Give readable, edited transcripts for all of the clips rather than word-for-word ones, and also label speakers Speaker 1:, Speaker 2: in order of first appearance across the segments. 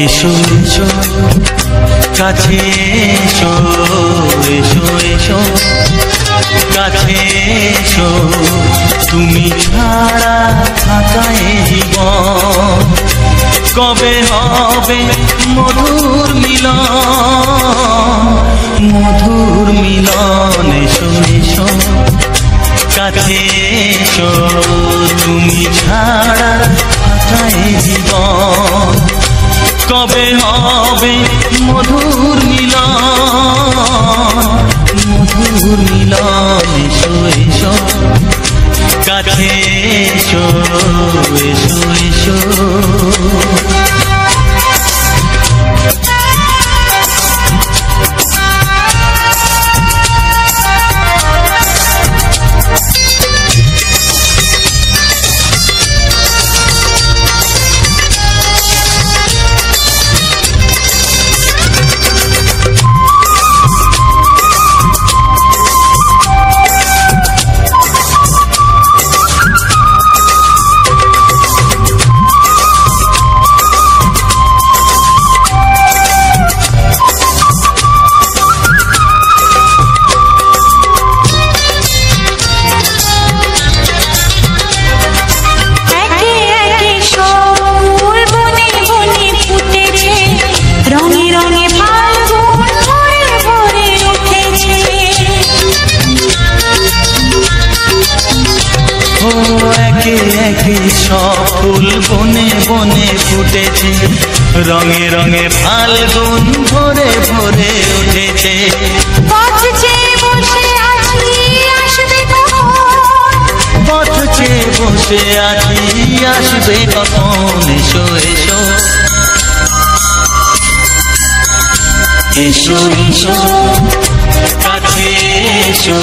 Speaker 1: এসো এসো কাছে এসো, এসো এসো কাছে এসো, তুমি ছাড়া থাকা এ জীবন কবে হবে মধুর মিলন, মধুর মিলন। এসো এসো কাছে এসো, তুমি ছাড়া থাকা এ জীবন কবে হবে মধুর মিলন, মধুর মিলন। এসো এসো কাছে এসো, এসো এসো। সব ফুল বনে বনে ফুটেছে, রঙে রঙে ফাল্গুন ভরে ভরে উঠেছে।
Speaker 2: পথ চেয়ে বসে আছি আসবে কখন,
Speaker 1: পথ চেয়ে বসে আছি আসবে কখন। এসো এসো এসো এসো কাছে এসো,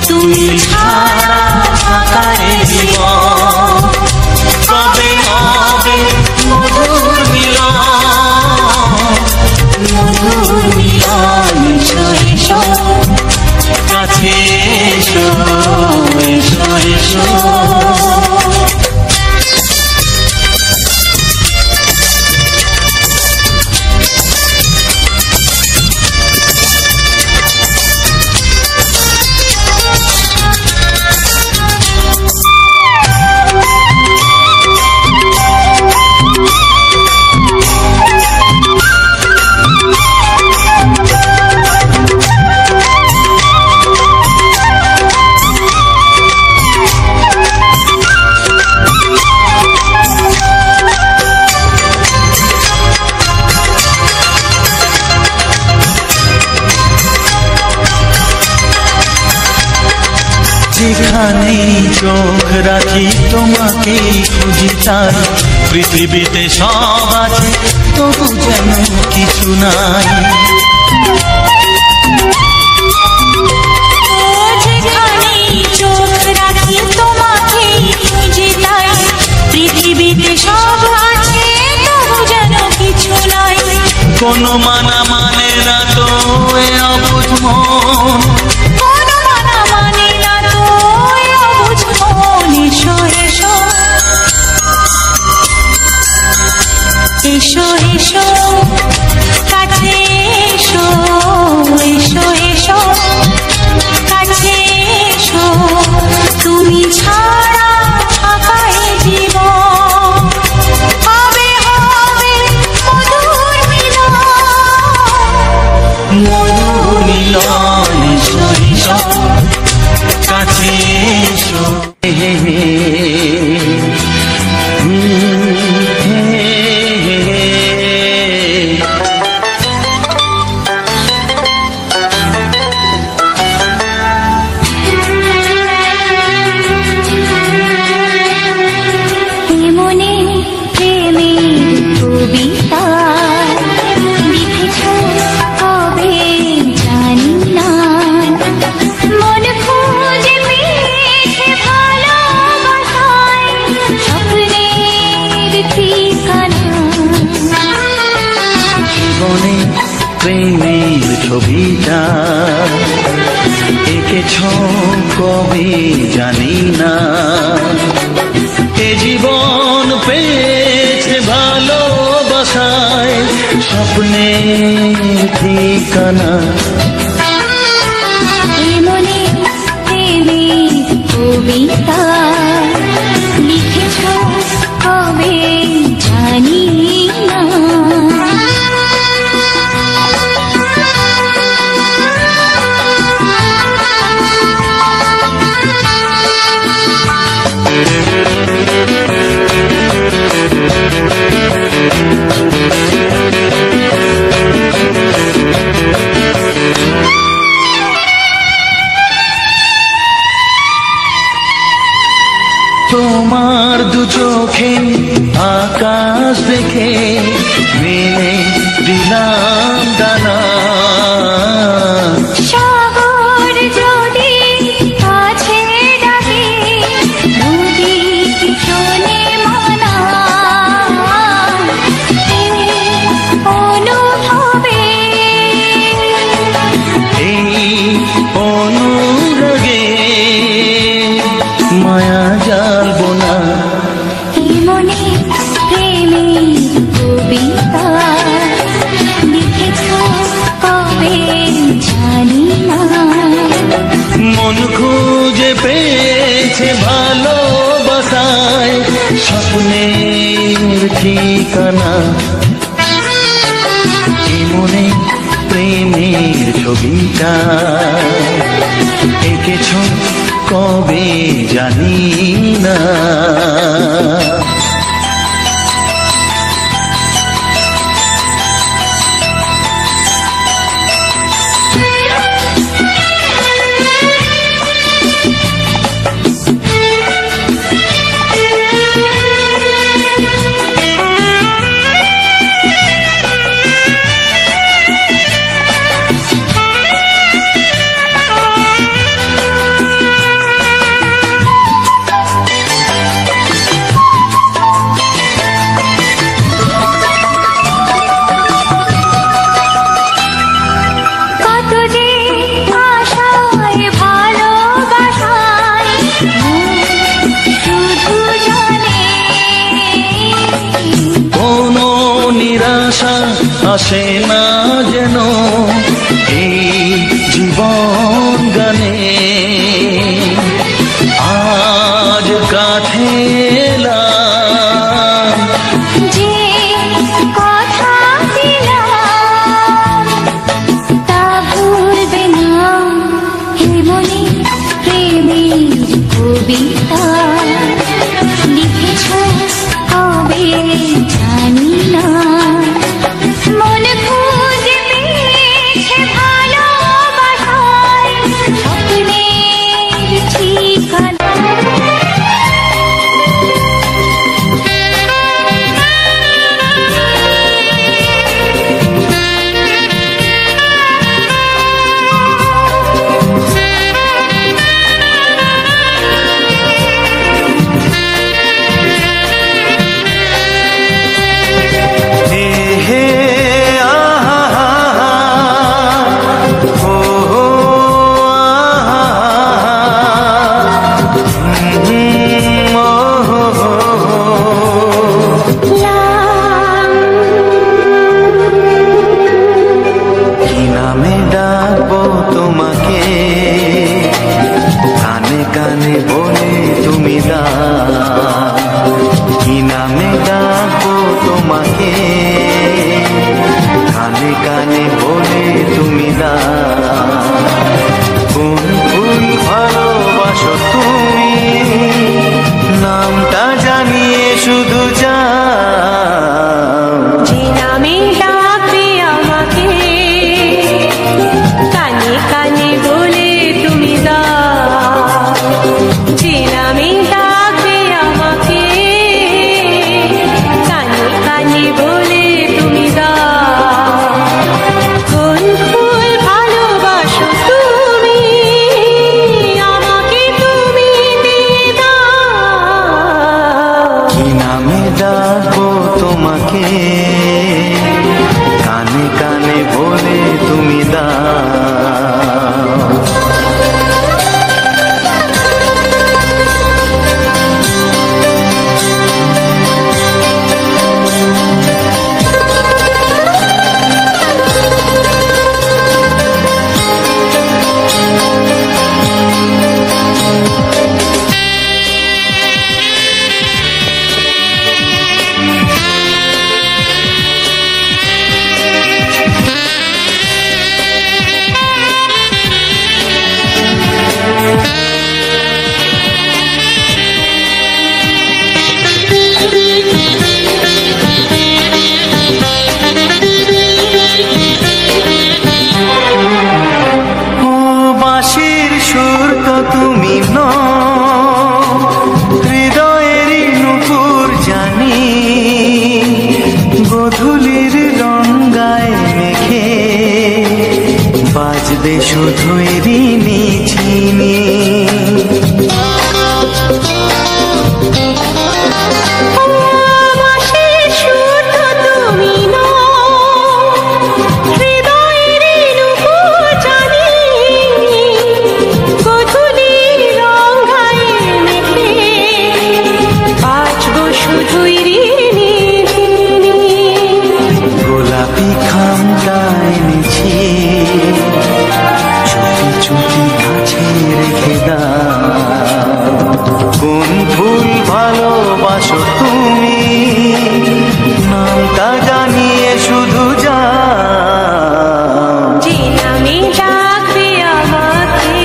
Speaker 1: তুমি ছাড়া থাকা এ জীবন কবে হবে মধুর মিলন, মধুর মিলন। এসো এসো কাছে এসো, এসো এসো। যেখানেই চোখ রাখি তোমাকেই খুঁজি চাই, পৃথিবীতে সব আছে তবু যেন কিছু নাই।
Speaker 2: যেখানেই চোখ রাখি তোমাকেই খুঁজি চাই, পৃথিবীতে সব আছে তবু যেন কিছু নাই।
Speaker 1: কোনো মানা মানে না তো এ অবুঝ মন,
Speaker 2: এসো এসো কাছে এসো, এসো এসো কাছে এসো, তুমি ছাড়া থাকা এ জীবন কবে হবে মধুর মিলন,
Speaker 1: প্রেমের ছবিটা এঁকেছ কবে জানি না। এ জীবন পেয়েছে ভালোবাসায় স্বপ্নের ঠিকানা।
Speaker 2: মনে প্রেমের কবিতা লিখেছ কবে জানি না।
Speaker 1: তোমার দু চোখে আকাশ দেখে মেলে দিলাম দানা।
Speaker 2: সাগর যদি কাছে ডাকে নদী শোনে মানা। এই অনুভবে
Speaker 1: এই অনুরাগে মায়া জালবো না।
Speaker 2: এই মনে প্রেমের কবিতা লিখেছ কবে জানি না।
Speaker 1: মন খুঁজে পেয়েছে ভালোবাসায় স্বপ্নের ঠিকানা। এ মনে প্রেমের ছবিটা এঁকেছ কবে জানি না। আসে না যেন এই জীবন গানে। আজ কাছে এলাম
Speaker 2: যে কথা দিলাম তা ভুলবে না। হে মনে প্রেমের কবিতা লিখেছ কবে জানি না। মন খুঁজে পেয়েছে ভালোবাসায় স্বপ্নের ঠিকানা।
Speaker 1: দে শুধুই ঋণী চিনি। গোলাপি খামটা এনেছি, চুপি চুপি কাছে রেখে দাও। কোন ফুল ভালোবাসো তুমি, নামটা জানিয়ে শুধু যাও।
Speaker 2: যে নামে ডাকবে আমাকে,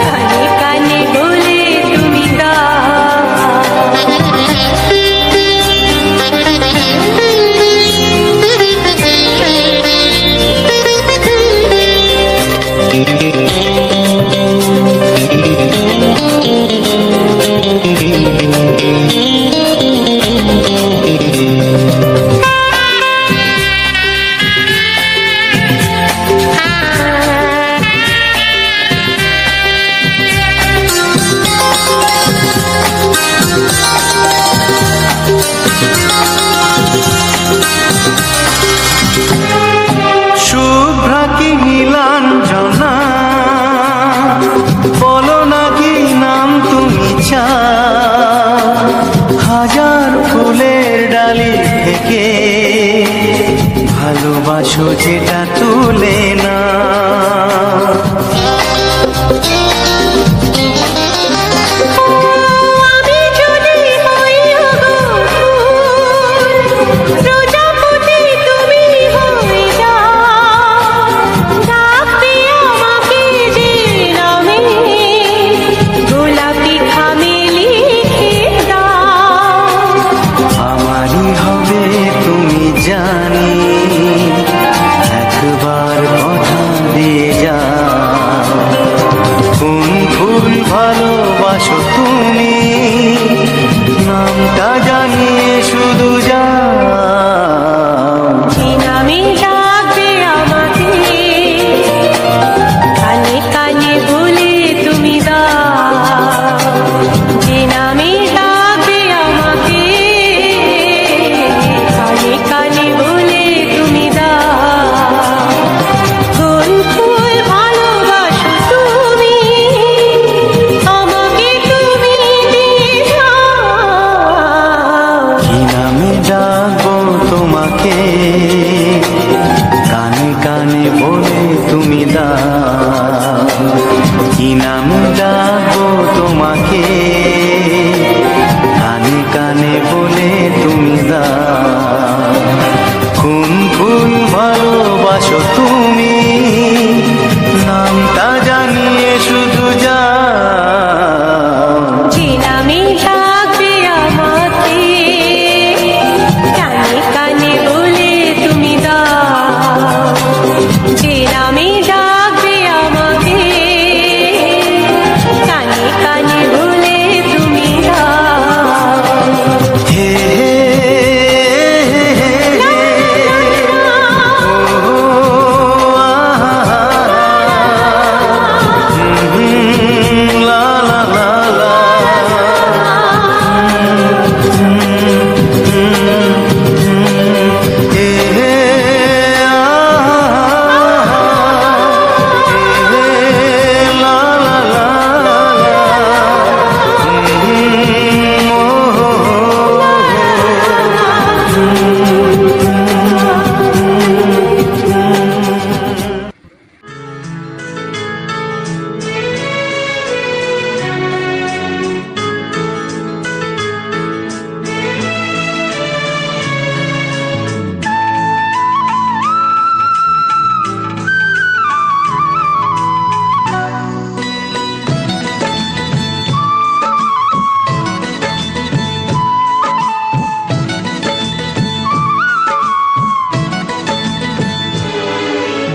Speaker 2: কানে কানে বলে তুমি
Speaker 1: শুভ্রা কি নীলাঞ্জনা, বলো না কি নাম তুমি চাও। হাজার ফুলের ডালি থেকে ভালোবাসো যেটা তুলে না। জানি একবার কথা দিয়ে যাও। কোন ফুল ভালোবাসো তুমি, নামটা জানিয়ে শুধু যাও।
Speaker 2: যে নামে ডাকবে আমাকে, কানে কানে বলে তুমি দাও। যে নামে ডাকবে আমাকে, কানে কানে বলে তুমি দাও। কোন ফুল ভালোবাসো তুমি, আমাকে তুমি দিয়ে যাও।
Speaker 1: কি নামে ডাকবো তোমাকে, কানে কানে বলে তুমি দাও। কি নামে ডাকবো তোমাকে, কানে কানে বলে তুমি দাও। কোন ফুল ভালোবাসো তুমি, নামটা জানিয়ে শুধু যাও।
Speaker 2: যে নামে ডাকবে আমাকে, কানে কানে বলে তুমি দাও। যে নামে ডাকবে আমাকে, কানে কানে বলে তুমি দাও।
Speaker 1: হে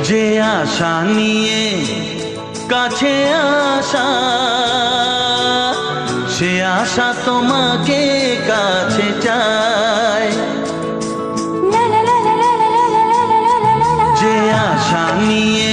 Speaker 1: যে আশা নিয়ে কাছে আসা, সে আশা তোমাকে কাছে চায়। যে আশা নিয়ে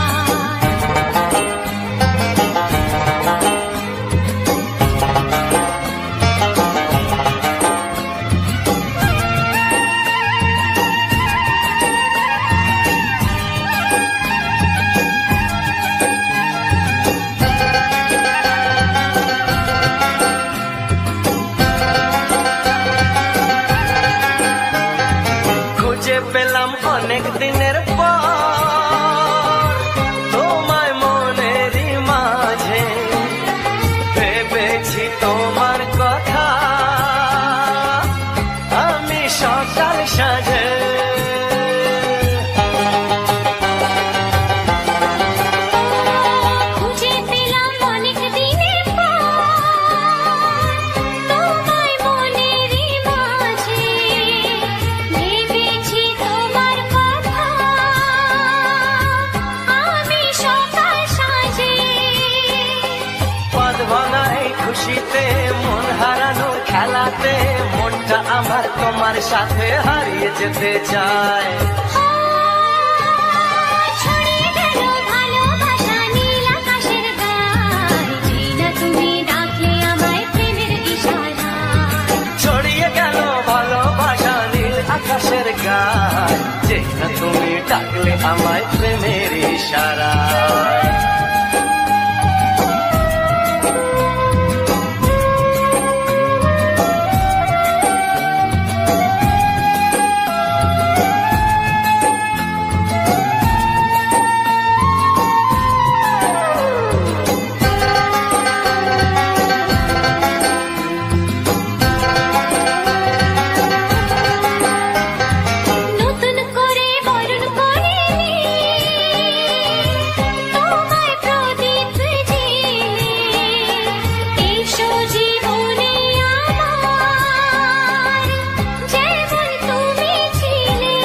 Speaker 3: অনেক দিনের পর তোমায় মনেরই মাঝে ভেবেছি তোমার কথা আমি সকাল সাজে
Speaker 2: খুঁজে পেলাম অনেক দিনের পর তোমায় মনেরই মাঝে ভেবেছি তোমার কথা আমি সকাল সাজে
Speaker 3: পদ ভাঙা এই খুশিতে মন হারানোর খেলাতে মনটা আমার তোমার সাথে হারিয়ে যেতে চায়
Speaker 2: ছড়িয়ে গেল ভালোবাসা নীল আকাশের গায়ে যেই না তুমি ডাকলে আমায় প্রেমের ইশারায়
Speaker 3: ছড়িয়ে গেল ভালোবাসা নীল আকাশের গায় যে না তুমি ডাকলে আমায় প্রেমের ইশারায়
Speaker 2: নতুন করে বরণ করে তোমায় প্রদীপ জেলে এসো জীবনে আমার যেমন তুমি ছিলে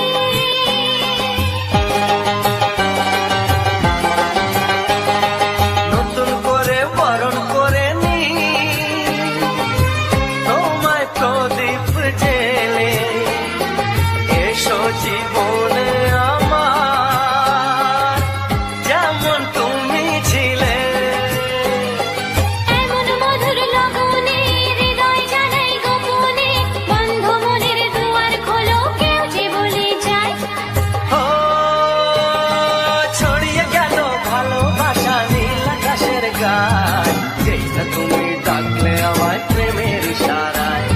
Speaker 3: নতুন করে বরণ করে নি তোমায় প্রদীপ জেলে এসো জীবনে আমার যেমন তুমি ছিলে
Speaker 2: এমন মধুর লগনে হৃদয় জানাই গোপনে বন্ধ মনের দুয়ার খোলো কেউ যে বলে যায়
Speaker 3: ও ছড়িয়ে গেল ভালোবাসা নীল আকাশের গায় যেই না তুমি ডাকলে আমায় প্রেমের ইশারায়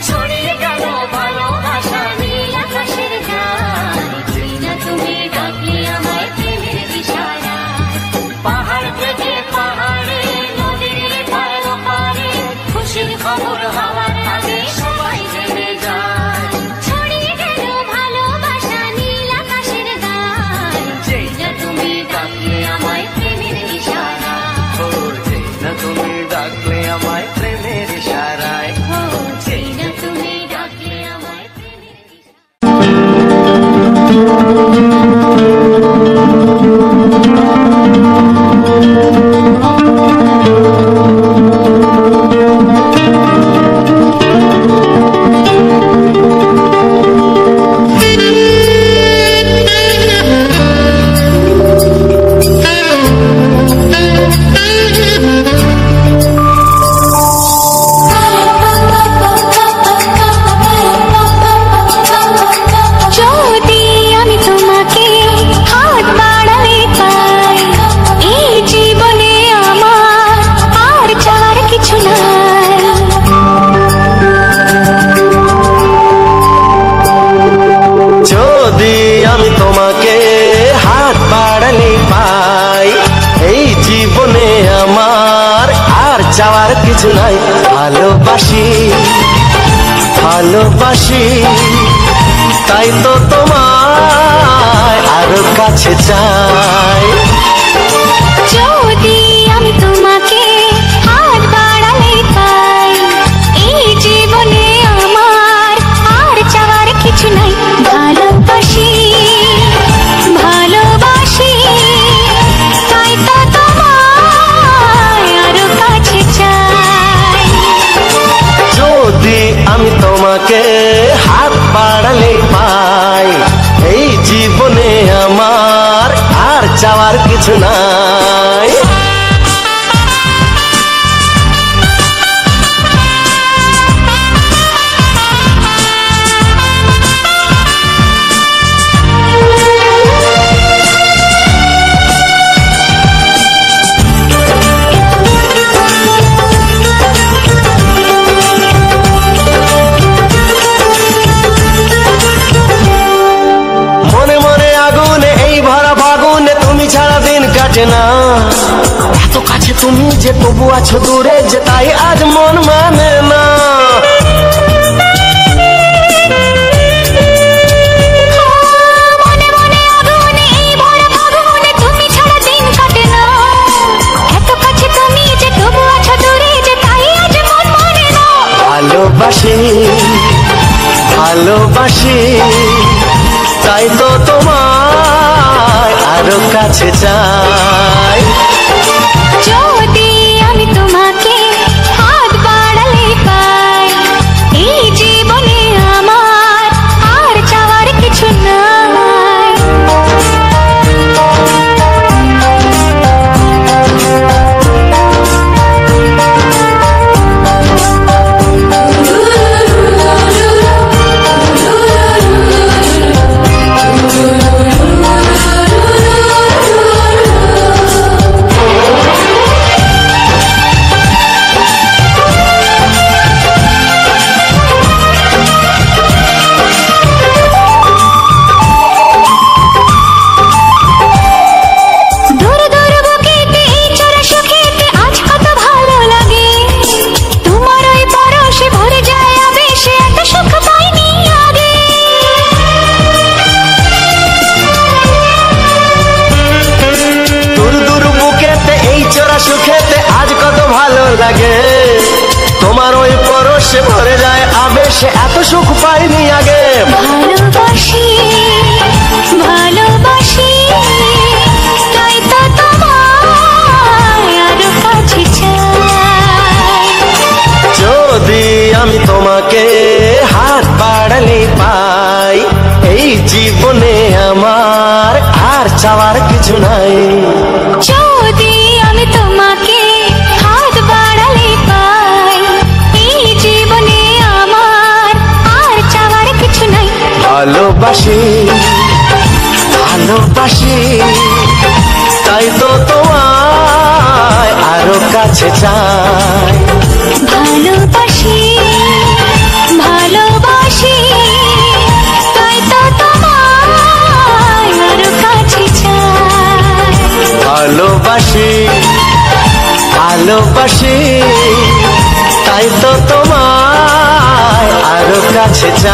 Speaker 3: ছড়িয়ে গেল ভালোবাসা
Speaker 2: নীল আকাশের গায়ে যেই না তুমি ডাকলে আমায় প্রেমের ইশারায়
Speaker 3: পাহাড় থেকে পাহাড়ে
Speaker 2: নদীর পার পারে খুশির খবর হওয়ার আগে সবাই জেনে যায় ছড়িয়ে গেল ভালোবাসা নীল আকাশের গায়ে যেই না তুমি ডাকলে আমায় প্রেমের ইশারায়
Speaker 3: ও যেই না তুমি ডাকলে আমায় প্রেমের ইশারায়
Speaker 2: ও যেই না তুমি ডাকলে আমায় প্রেমের ইশারায় যদি আমি তোমাকে হাত বাড়ালে পাই এই জীবনে আমার আর চাওয়ার কিছু নাই
Speaker 3: যদি আমি তোমাকে হাত বাড়ালে পাই এই জীবনে আমার আর চাওয়ার কিছু নাই ভালোবাসি ভালোবাসি তাই তো তোমায় আরো কাছে চাই
Speaker 2: যদি আমি তোমাকে হাত বাড়ালে পাই এই জীবনে আমার আর চাওয়ার কিছু নাই ভালোবাসি ভালোবাসি তাই তো তোমায় আরো কাছে চাই
Speaker 3: যদি আমি তোমাকে হাত বাড়ালে পাই এই জীবনে আমার আর চাওয়ার কিছু নাই কাটে না। এত কাছে তুমি যে তবু আছো দূরে, যে তাই আজ মন মানে না। ভালোবাসি ভালোবাসি তাই তো তোমায় আরো কাছে চাই।
Speaker 2: যদি আমি তোমাকে হাত বাড়ালে পাই, এই জীবনে আমার আর চাওয়ার কিছু নাই।
Speaker 3: তোমার ওই পরশে ভরে যায় আবেশে, এত সুখ পাইনি আগে।
Speaker 2: ভালোবাসি ভালোবাসি তাই তো তোমায় আরো কাছে চাই।
Speaker 3: যদি আমি তোমাকে হাত বাড়ালে পাই, এই জীবনে আমার আর চাওয়ার কিছু নাই।
Speaker 2: যদি আমি তোমাকে হাত বাড়ালে পাই, এই জীবনে আমার আর চাওয়ার কিছু নাই।
Speaker 3: ভালোবাসি ভালোবাসি তাই তো তোমায় আরো কাছে চাই।
Speaker 2: ভালোবাসি ভালোবাসি তাই তো তোমায় আরো কাছে চাই।
Speaker 3: ভালোবাসি ভালোবাসি তাই তো তোমায় আরো কাছে চাই।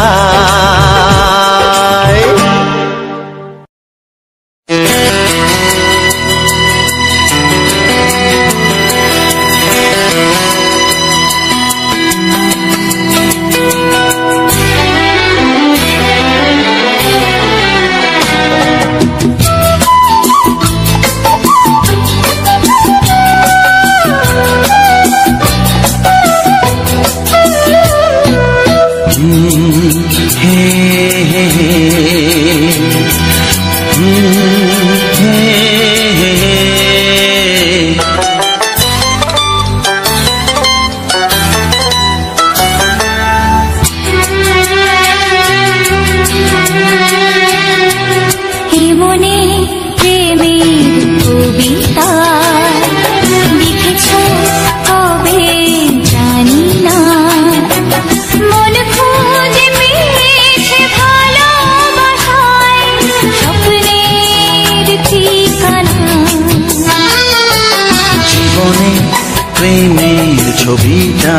Speaker 1: প্রেমের ছবিটা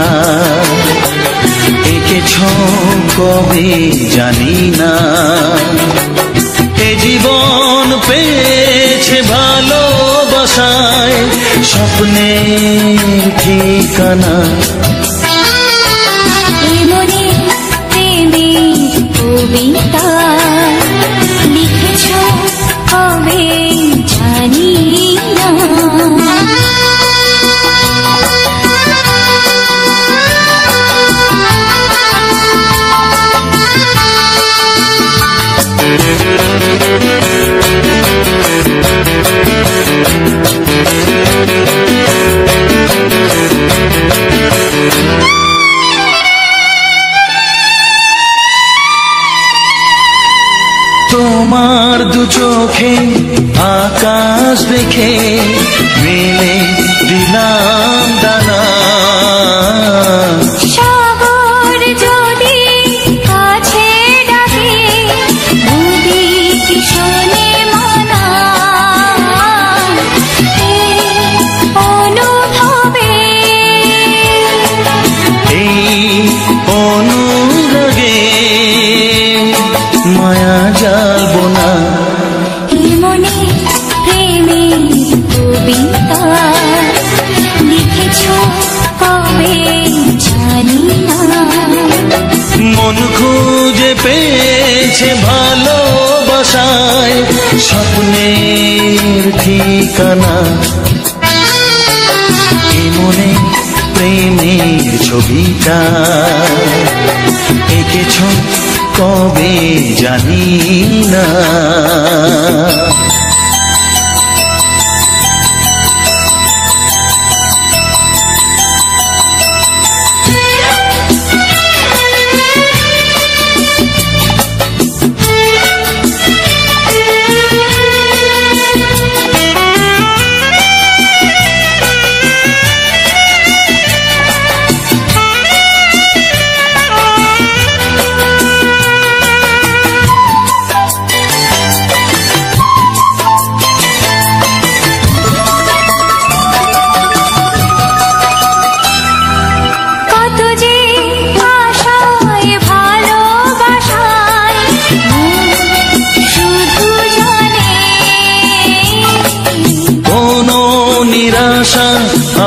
Speaker 1: এঁকেছ কবে জানি না, এ জীবন পেয়েছে ভালোবাসায় স্বপ্নের ঠিকানা।
Speaker 2: মনে প্রেমের কবিতা লিখেছ কবে জানি না।
Speaker 1: তোমার দু চোখে আকাশ দেখে মেলে দিলাম দানা,
Speaker 2: সাগর যদি কাছে ডাকে নদী কি শোনে মানা।
Speaker 1: ঠিকানা। এ মনে প্রেমের ছবিটা এঁকেছ কবে জানি না।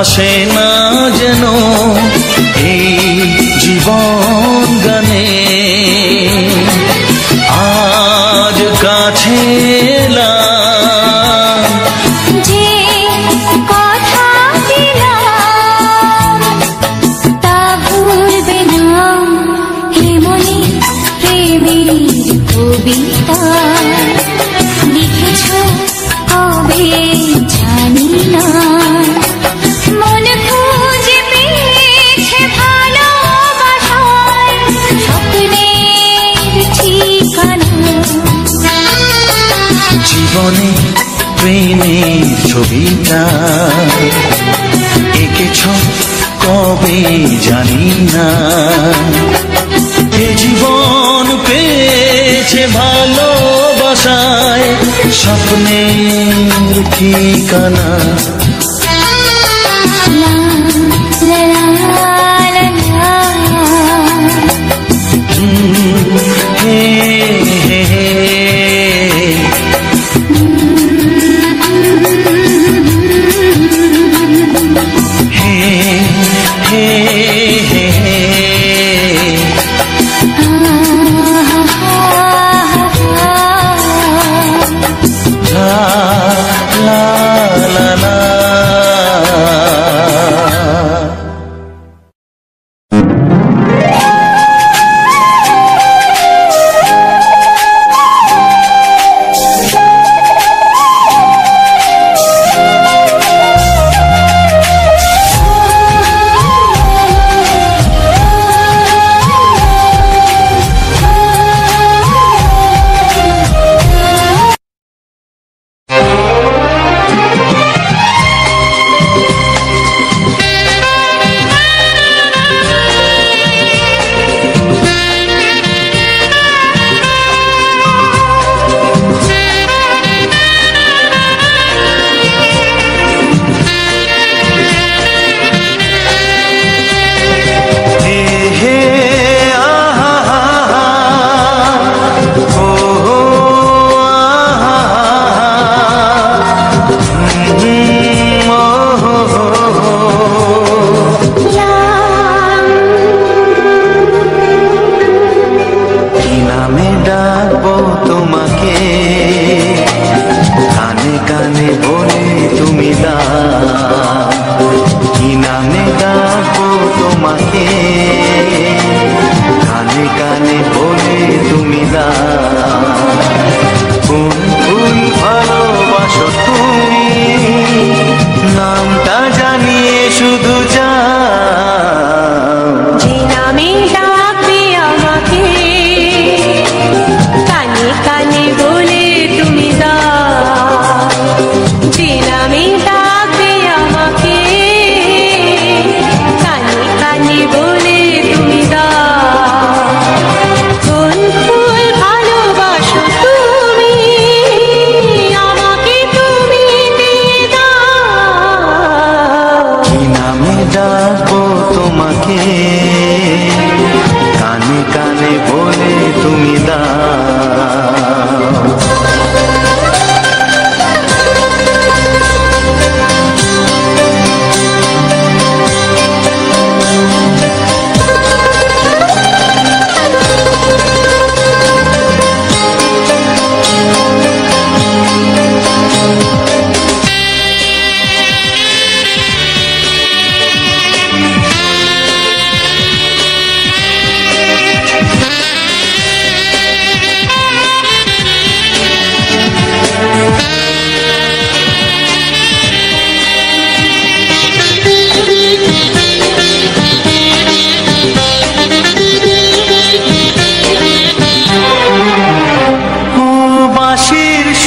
Speaker 1: আসে না যেন এই জীবন গানে, আজ কাছে এলাম
Speaker 2: যে কথা দিলাম তা ভুলবে না। হে মনে প্রেমের কবিতা লিখেছ কবে জানি না।
Speaker 1: জীবনে প্রেমের ছবিটা এঁকেছ কবে জানি না। এ জীবন পেয়েছে ভালোবাসায় স্বপ্নের ঠিকানা। La la la la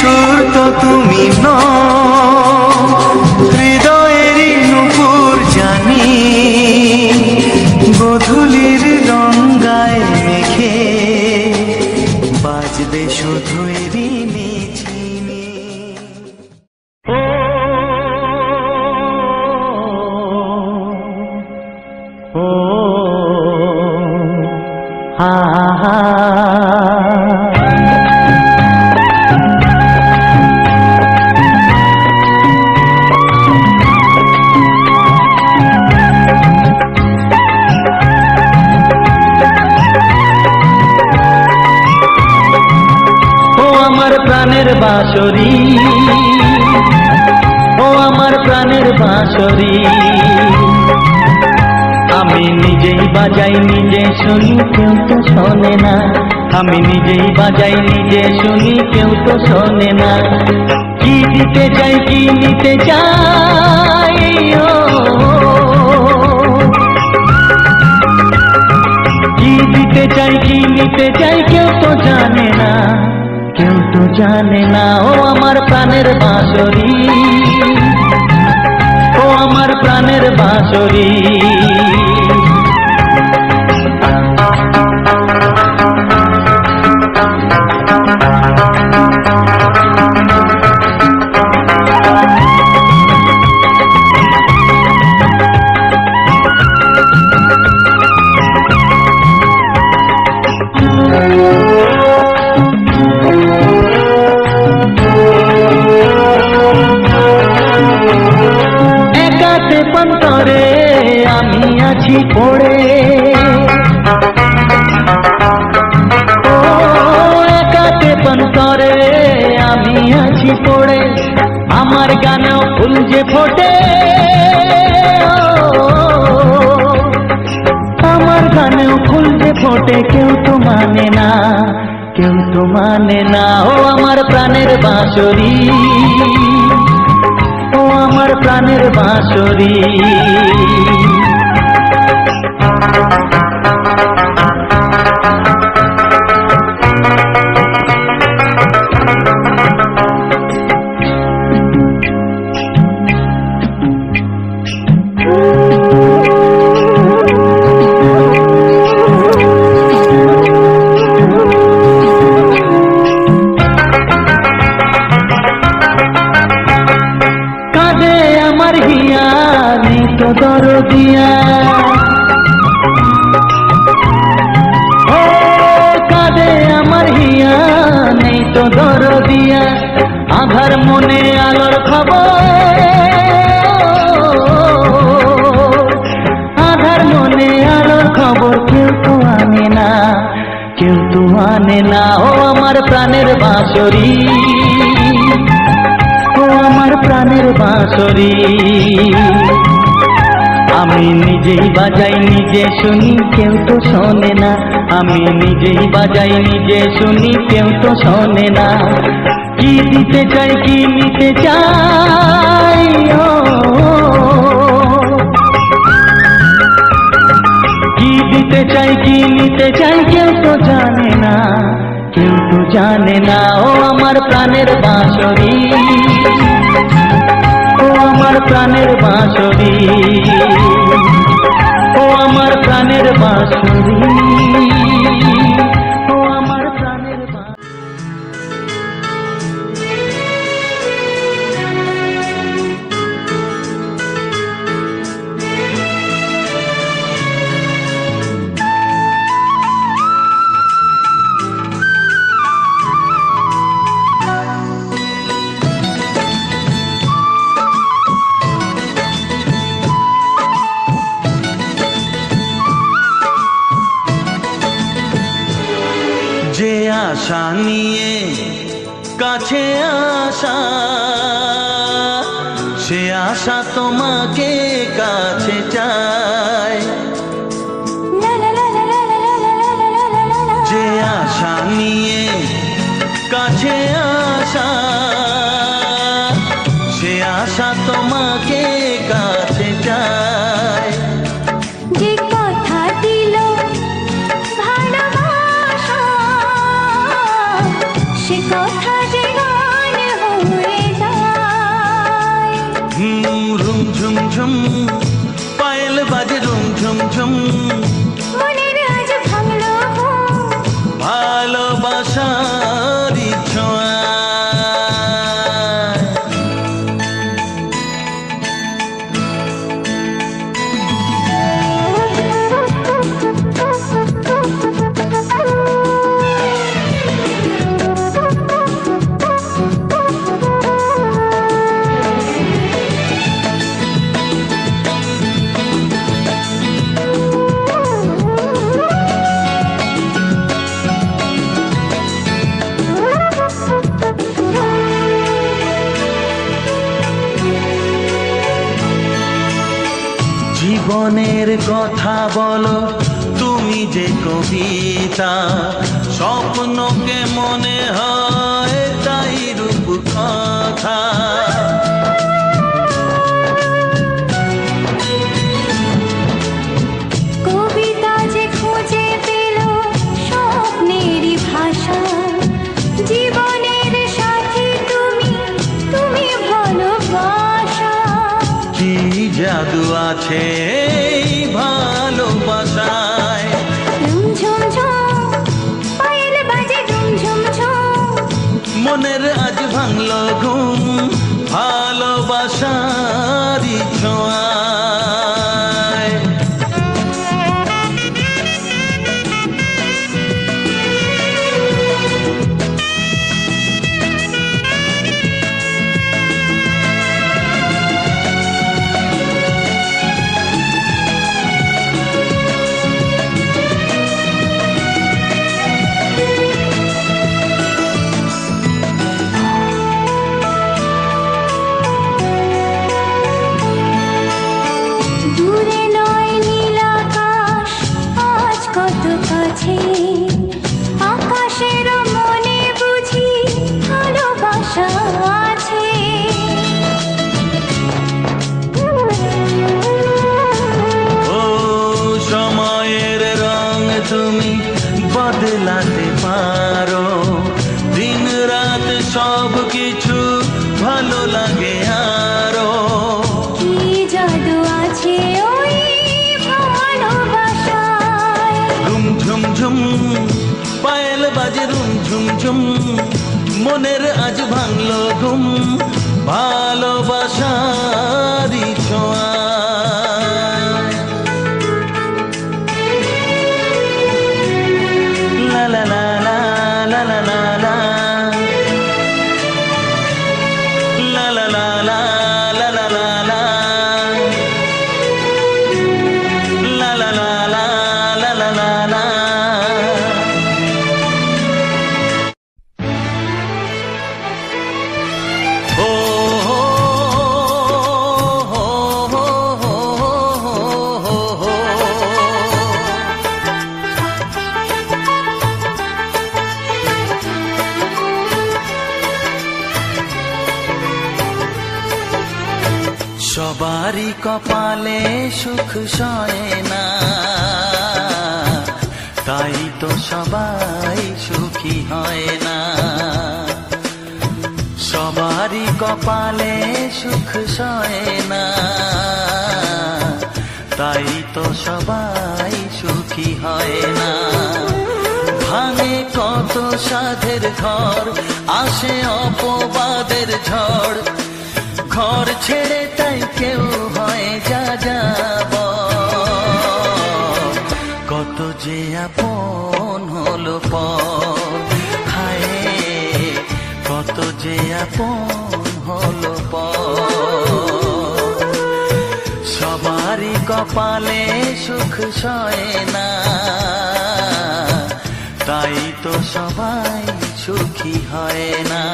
Speaker 1: সুর তো তুমি নও, হৃদয়েরই নূপুর জানি, গোধূলির রঙায় মেখে বাজবে শুধু এরই মিছিমি। ও হা হা প্রাণের বাঁশরি, ও আমার প্রাণের বাঁশরি, আমি নিজেই বাজাই নিজে শুনি কেউ তো শোনে না, আমি নিজেই বাজাই নিজে শুনি কেউ তো শোনে না। কি দিতে চাই কি নিতে চাই, কি দিতে চাই কি নিতে চাই কেউ তো জানে না, কেউ তো জানে না। ও আমার প্রাণের বাঁশরি, ও আমার প্রাণের বাঁশরি, পন্তরে আমি আছি পড়ে, ও একাতে পন্তরে আমি আছি পড়ে, আমার গানেও ফুল যে ফোটে, আমার গানেও ফুল যে ফোটে, কেউ তো মানে না, কেউ তো মানে না। ও আমার প্রাণের বাঁশরি, ও আমার প্রাণের বাঁশরি, দরদিয়া, ও কাঁদে আমার হিয়া নেই তো দরদিয়া, আধার মনে আলোর খবর, আধার মনে আলোর খবর কেউ তো আনে না, কেউ তো আনে না। ও আমার প্রাণের বাঁশরি, ও আমার প্রাণের বাঁশরি, আমি নিজেই বাজাই নিজে শুনি কেউ তো শোনে না, আমি নিজেই বাজাই নিজে শুনি কেউ তো শোনে না। কি দিতে চাই কি নিতে চাই, কি দিতে চাই কি নিতে চাই কেউ তো জানে না, কেউ তো জানে না। ও আমার প্রাণের বাঁশরি, ও আমার প্রাণের বাঁশরি, ও আমার প্রাণের বাঁশরি, ও আমার প্রাণের বাঁশরি। যে আশা নিয়ে কাছে আসা, সে আশা তোমাকে কাছে চায়, যে আশা নিয়ে কাছে আসা, সে আশা তোমাকে কাছে চায়।
Speaker 2: যে কথা দিল ভালোবাসা, সে কথা যে গান
Speaker 1: জীবনের কথা বলো তুমি যে কবিতা, স্বপ্নকে মনে হয় তাই রূপ কথা।
Speaker 2: কবিতা যে খুঁজে পেল স্বপ্নেরই ভাষা, জীবনের সাথী তুমি, তুমি ভালোবাসা।
Speaker 1: কি জাদু আছে এই ভালোবাসায়,
Speaker 2: ঝুম ঝুম পায়েল বাজে ঝুম ঝুম,
Speaker 1: মনের আজ ভাঙল ঘুম ভালোবাসারই ছোঁয়ায়।
Speaker 2: দূরে নয় নীল আকাশ আজ কত কাছে, আকাশের মনে বুঝি ভালোবাসা আছে।
Speaker 1: ও সময়ের রং তুমি বদলাতে পারো, দিন রাত সব কিছু ভালো লাগে আরো।
Speaker 2: কি জাদু আছে ওই ভালোবাসায়,
Speaker 1: ঝুম ঝুম ঝুম পায়েল বাজে রুম ঝুম ঝুম, মনের আজ ভাঙল ঘুম ভালোবাসারই ছোঁয়ায়। লা লা লা লা লা লা লা লা, লা লা লা লা লা লা লা লা, লা লা লা লা লা লা লা লা। ও হো হো হো হো হো হো। সবারই কপালে সুখ সয় না, তাই তো সবাই সুখী হয় না। সবারই কপালে সুখ সয় না, তাই তো সবাই সুখী হয় না। ভাঙে কত সাধের ঘর, আসে অপবাদের ঝড়, ঘর ছেড়ে তাই কেউ হয় যা যাব। কত যে আপন হলো পর, হায় কত যে আপন হলো পর। সবারই কপালে সুখ সয় না, তাই তো সবাই সুখী হয় না।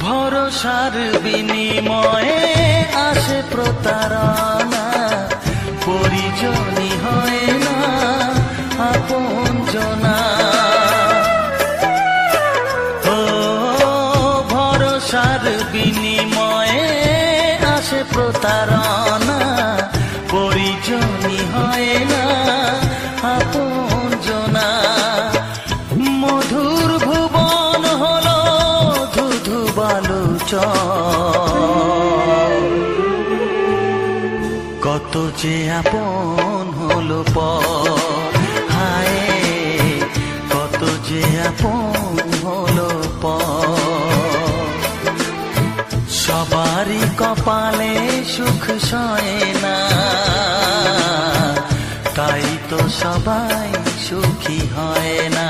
Speaker 1: ভরসার বিনিময়ে আসে প্রতারণা, পরিজনই হয় না আপনজনা। ও ভরসার বিনিময়ে আসে প্রতারণা, পরিজনই হয় না আপনজনা। মধুর ভুবন হলো ধুধু বালুচর, কত যে আপন হলো পর, হায় কত যে আপন হলো পর। সবাই
Speaker 3: সবারই কপালে সুখ সয় না, তাই তো সবাই সুখী হয় না।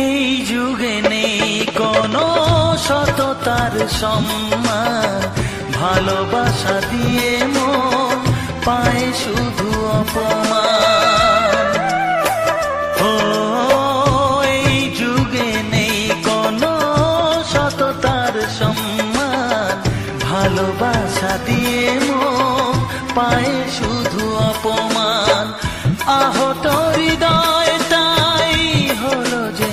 Speaker 3: এই যুগে নেই কোনো সততার সম্মান, ভালোবাসা দিয়ে মন পায় শুধু অপমান। ও এই যুগে নেই কোনো সততার সম্মান, ভালোবাসা দিয়ে মন পায় শুধু অপমান। আহত হৃদয়টাই হলো যে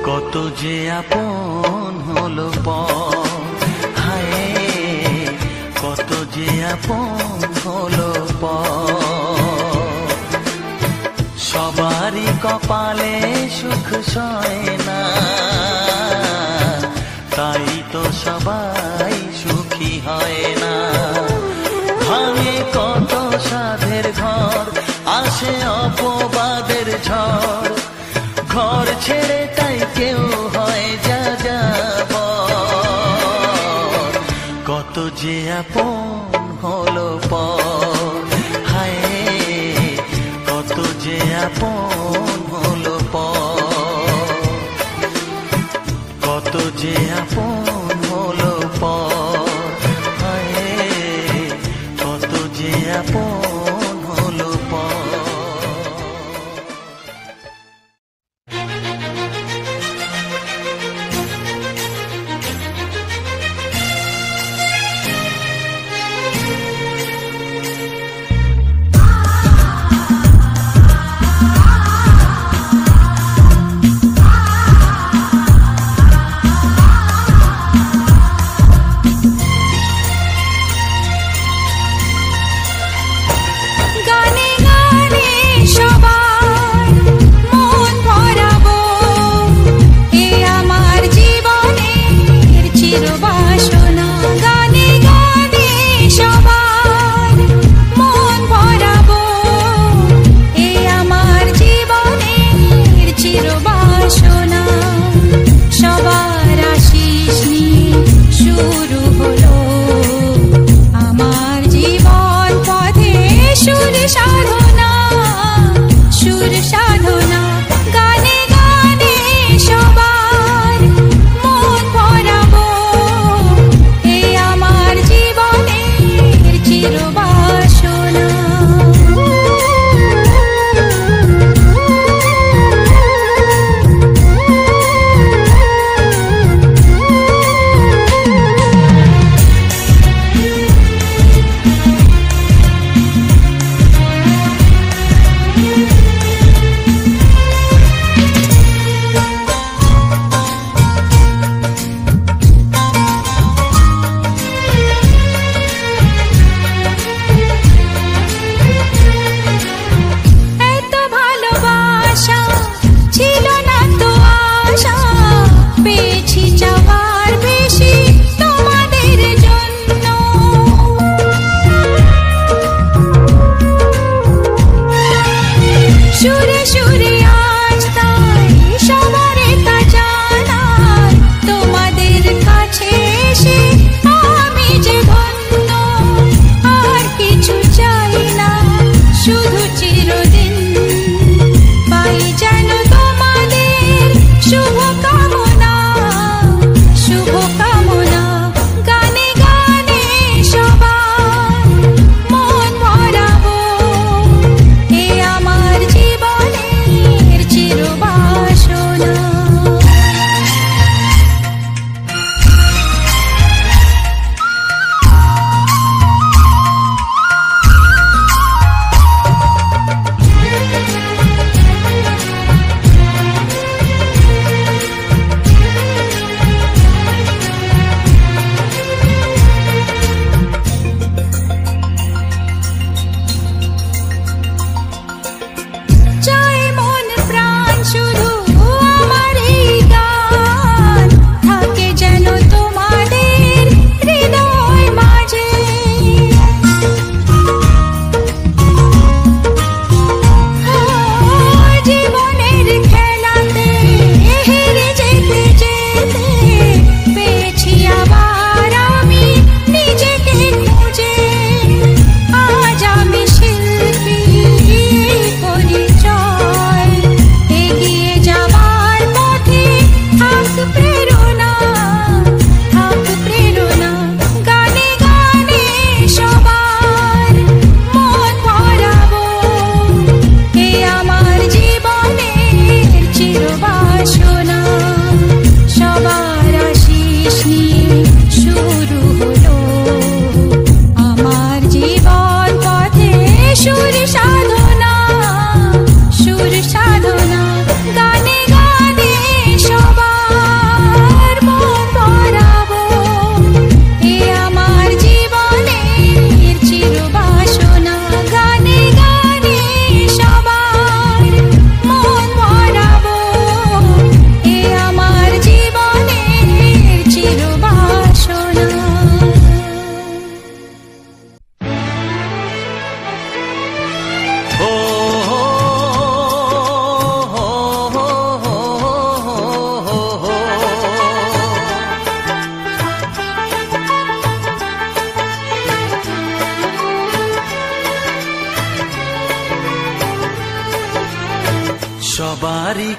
Speaker 3: কত যে আপন হলো পর, হায় কত যে আপন হলো পর। সবারই কপালে সুখ সয় না, তাই তো সবাই সুখী হয় না। ভাঙে কত সাধের ঘর, আসে অপবাদের ঝড়, ঘর ছেড়ে তাই কেউ হয় যাযাবর। কত যে আপন হলো পর, হায় কত যে আপন হলো পর, কত যে আপন হলো পর, হায় কত যে আপন হলো পর।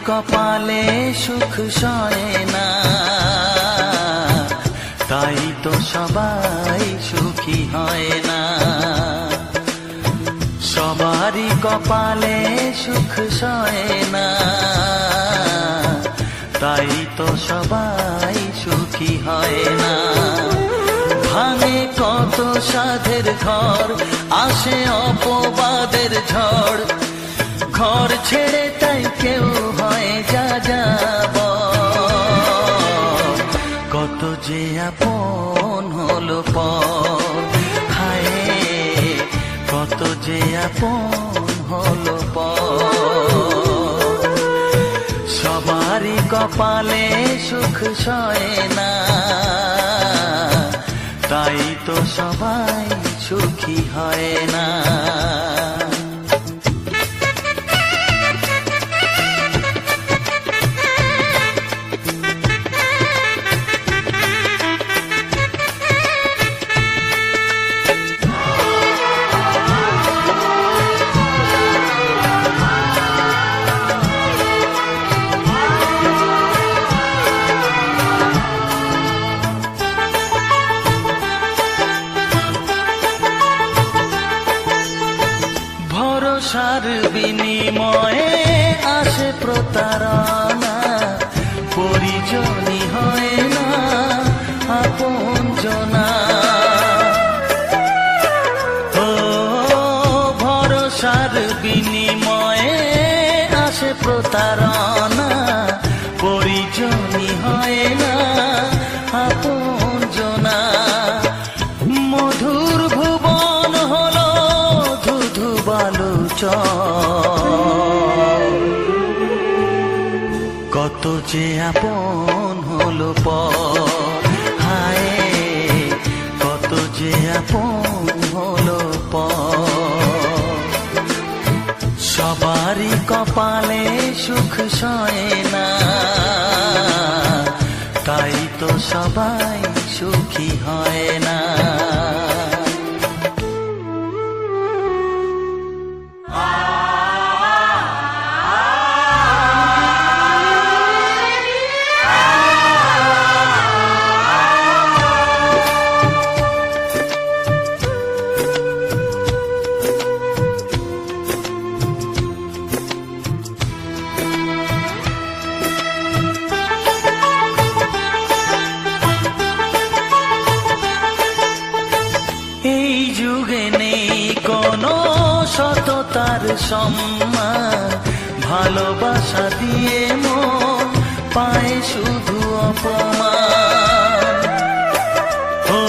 Speaker 1: কপালে সুখ সয় না, তাই তো সবাই সুখী হয় না। সবারই কপালে সুখ সয় না, তাই তো সবাই সুখী হয় না। ভাঙে কত সাধের ঘর, আসে অপবাদের ঝড়, ঘর ছেড়ে তাই কেউ হয় যা যাব। কত যে আপন হলো পর, হায় কত যে আপন হলো পর। সবারই কপালে সুখ সয় না, তাই তো সবাই সুখী হয় না। ভরসার বিনিময়ে আসে প্রতারণা, পরিজনই হয় না আপনজনা। ও ভরসার বিনিময়ে আসে প্রতারণা, পরিজনই হয় না আপনজনা। মধুর ভুবন হলো ধুধু বালুচর, কত যে আপন হলো পর, হায় কত যে আপন হলো পর। সবারই কপালে সুখ সয় না, তাই তো সবাই সুখী হয় না। এই যুগে নেই কোনো সততার সম্মান, ভালোবাসা দিয়ে মন পায় শুধু অপমান। ও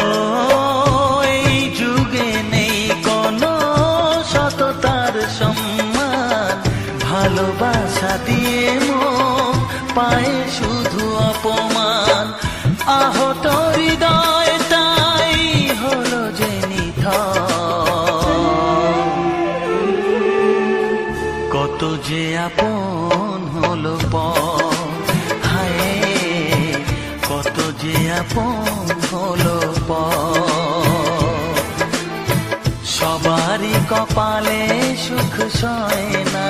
Speaker 1: এই যুগে নেই কোনো সততার সম্মান, ভালোবাসা দিয়ে মন পায় শুধু অপমান। আহত হৃদয়টাই হলো যে কত যে আপন হলো পর, হায় কত যে আপন হলো পর। সবারই কপালে সুখ সয় না,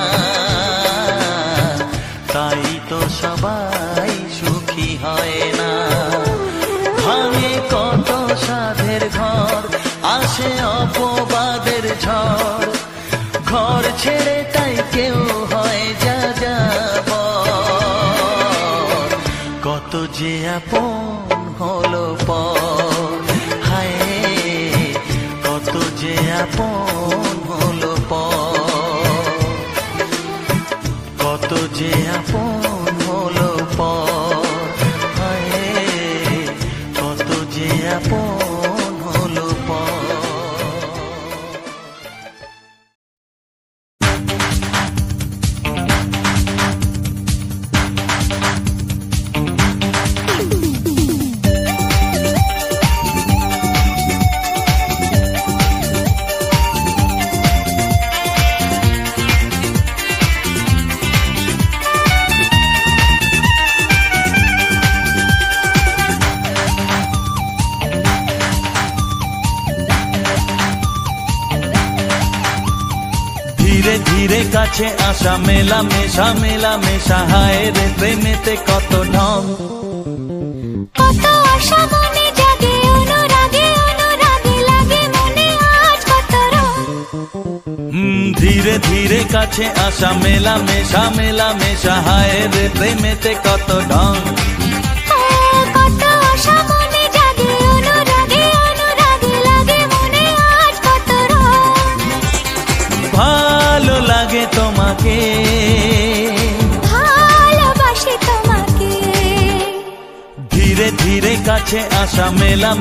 Speaker 1: তাই তো সবাই সুখী হয় না। ভাঙে কত সাধের ঘর, আসে অপবাদের ঝড়, ঘর ছেড়ে তাই কেউ হয় যা যাব। কত যে আপন হলো পর, হায় কত যে আপন হলো পর। কত যে আপন হলো পর, হায় কত যে আপন হলো পর। ধীরে কাছে আসা মেলা মেশা হায় রে প্রেমেতে কত ঢং।
Speaker 2: কত আশা মনে জাগে অনুরাগে লাগে মনে আজ কত রং।
Speaker 1: ধীরে ধীরে কাছে আসা মেলা মেশা হায় রে প্রেমেতে কত ঢং।
Speaker 2: কত আশা মনে জাগে অনুরাগে লাগে মনে আজ কত রং।
Speaker 1: ভালো লাগে তোমাকে,
Speaker 2: ভালোবাসি তোমাকে।
Speaker 1: ধীরে ধীরে কাছে আসা মেলা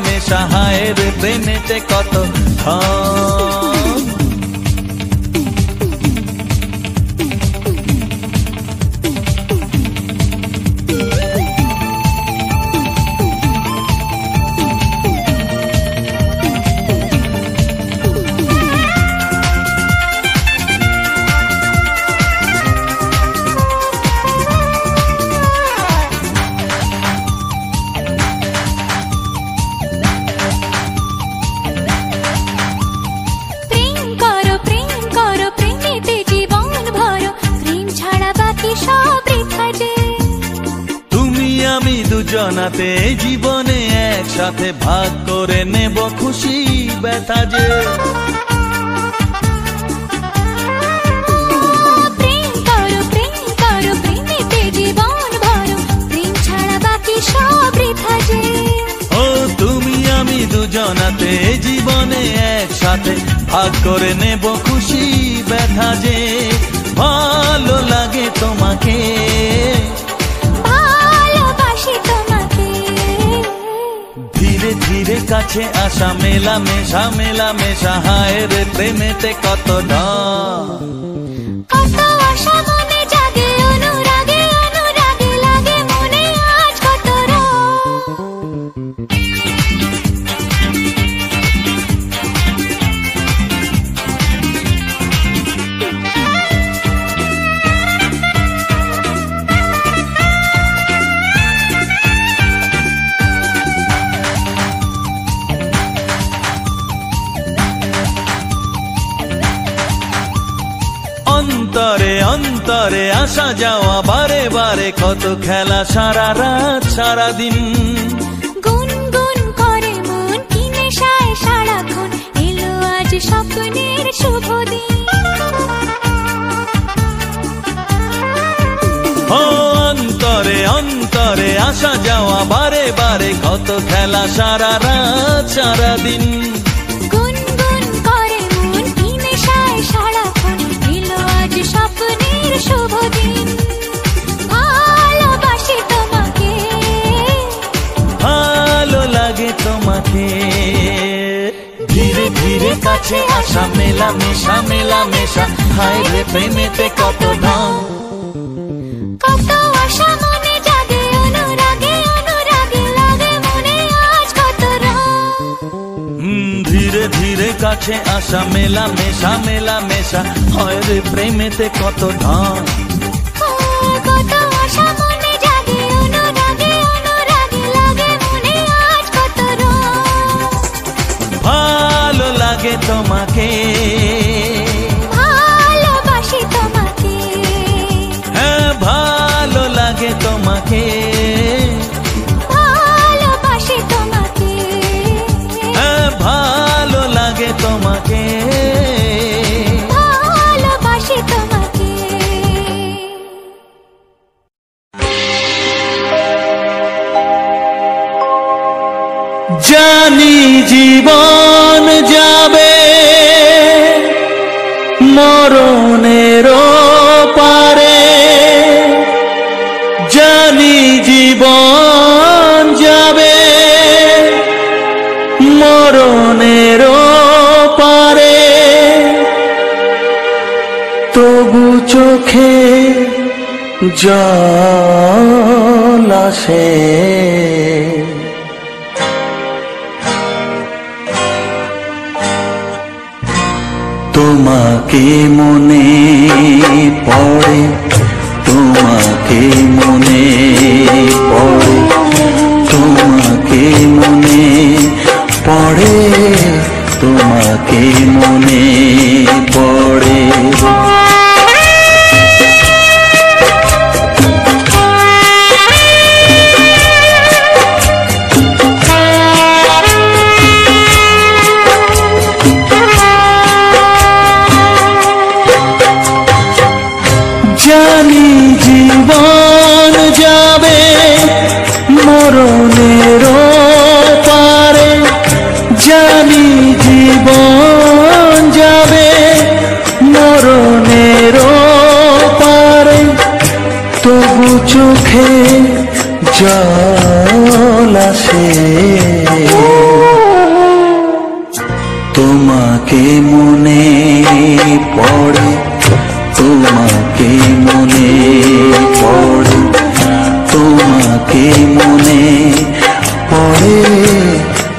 Speaker 1: মেশা হায় রে প্রেমেতে কত ঢং। দুজনাতে জীবনে একসাথে ভাগ করে নেব খুশি ব্যথা যে।
Speaker 2: প্রেম করো প্রেমেতে জীবন ভরো, প্রেম ছাড়া বাকি সব বৃথা যে।
Speaker 1: ও তুমি আমি দুজনাতে জীবনে একসাথে ভাগ করে নেব খুশি ব্যথা যে। ভালো লাগে তোমাকে, ধীরে ধীরে কাছে আসা মেলা মেশা হায় রে প্রেমেতে কত ঢং।
Speaker 2: কত আশা মনে জাগে অনুরাগে লাগে মনে আজ কত রং।
Speaker 1: অন্তরে অন্তরে আসা যাওয়া বারে বারে কত খেলা সারা রাত সারা দিন।
Speaker 2: গুনগুন করে মন কি নেশায় সারাক্ষণ, এলো আজ স্বপ্নের শুভ দিন।
Speaker 1: ও অন্তরে অন্তরে আসা যাওয়া বারে বারে কত খেলা সারা রাত সারা দিন।
Speaker 2: গুনগুন করে মন কি নেশায় সারাক্ষণ, এলো আজ স্বপ্নের শুভ দিন। ভালোবাসি তোমাকে,
Speaker 1: ভালো লাগে তোমাকে, ধীরে ধীরে কাছে আসা মেলা মেশা হায় রে প্রেমেতে কত ঢং।
Speaker 2: কত আশা মনে জাগে অনুরাগে লাগে মনে আজ কত রং।
Speaker 1: ধীরে ধীরে কাছে আসা মেলা মেশা হয় রে প্রেমেতে কত ঢং।
Speaker 2: কত আশা মনে জাগে অনুরাগে লাগে মনে আজ কত রং।
Speaker 1: ভালো লাগে তোমাকে,
Speaker 2: ভালোবাসি তোমাকে।
Speaker 1: হ্যাঁ ভালো লাগে তোমাকে,
Speaker 2: ভালোবাসি তোমাকে।
Speaker 1: হ্যাঁ ভালো লাগে তোমাকে,
Speaker 2: ভালোবাসি তোমাকে।
Speaker 1: জানি জীবন যাবে মরণেরও পারে, জানি জীবন যাবে মরণেরও পারে, তবু চোখে জল আসে, তোমাকে মনে পড়ে, তোমাকে মনে পড়ে, তোমাকে মনে পড়ে, তোমাকে মনে পড়ে।
Speaker 4: চোখে জল আসে তোমাকে মনে পড়ে, তোমাকে মনে পড়ে, তোমাকে মনে পড়ে,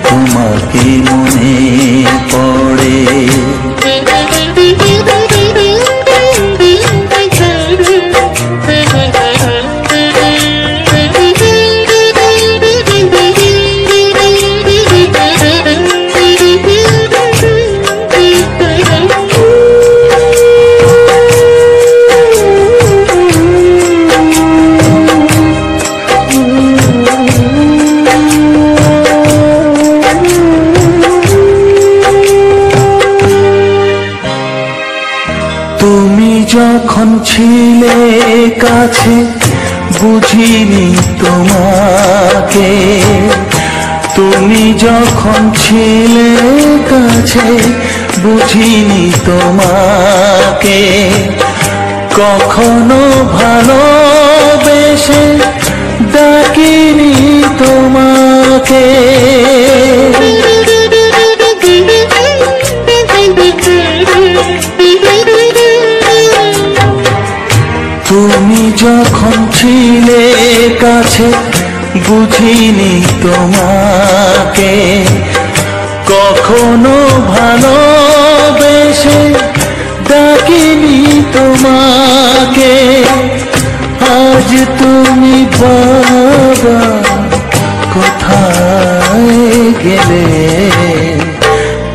Speaker 4: তোমাকে মনে পড়ে। যখন ছিলে কাছে বুঝিনি তোমাকে, তুমি যখন ছিলে কাছে বুঝিনি তোমাকে, কখনো ভালোবেসে ডাকিনি তোমাকে। তুমি যখন ছিলে কাছে বুঝিনি তোমাকে, কখনো ভালোবেসে ডাকিনি তোমাকে। আজ তুমি বাবা কোথায় গেলে,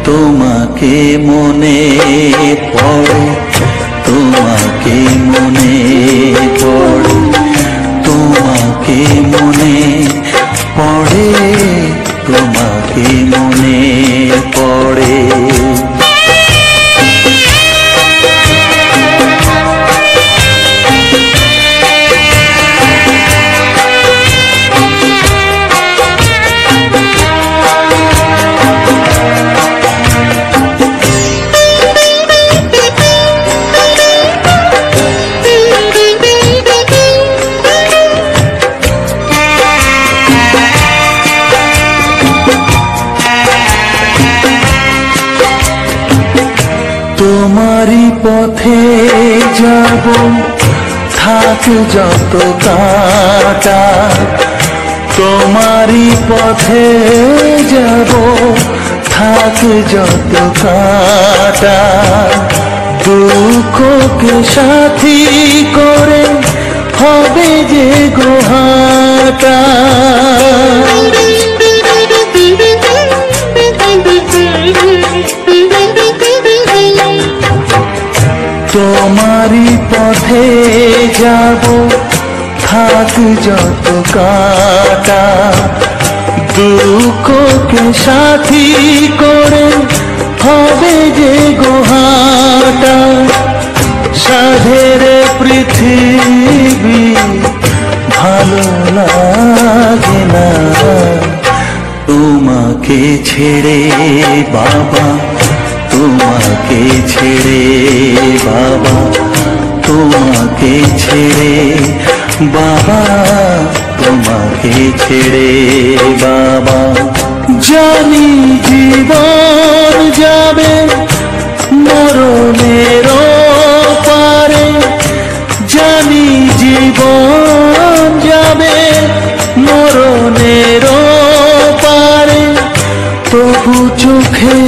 Speaker 4: তোমাকে মনে পড়ে, তোমাকে মনে পড়ে, তোমাকে মনে পড়ে, তোমাকে মনে পড়ে। তোমারই পথে যাব থাক যত কাঁটা, তোমারই পথে যাব থাক যত কাঁটা, দুঃখকে সাথী করে হবে যে গোহাটা। তোমারই পথে যাব থাক যত কাঁটা, দুঃখকে সাথী করে হবে যে গোহাটা। সাধের পৃথিবী ভালো লাগে না তোমাকে ছেড়ে বাবা, তোমাকে ছেড়ে বাবা, তোমাকে ছেড়ে বাবা, তোমাকে ছেড়ে বাবা। জানি জীবন যাবে মরণের পারে, জানি জীবন যাবে মরণের পারে, তবু চোখে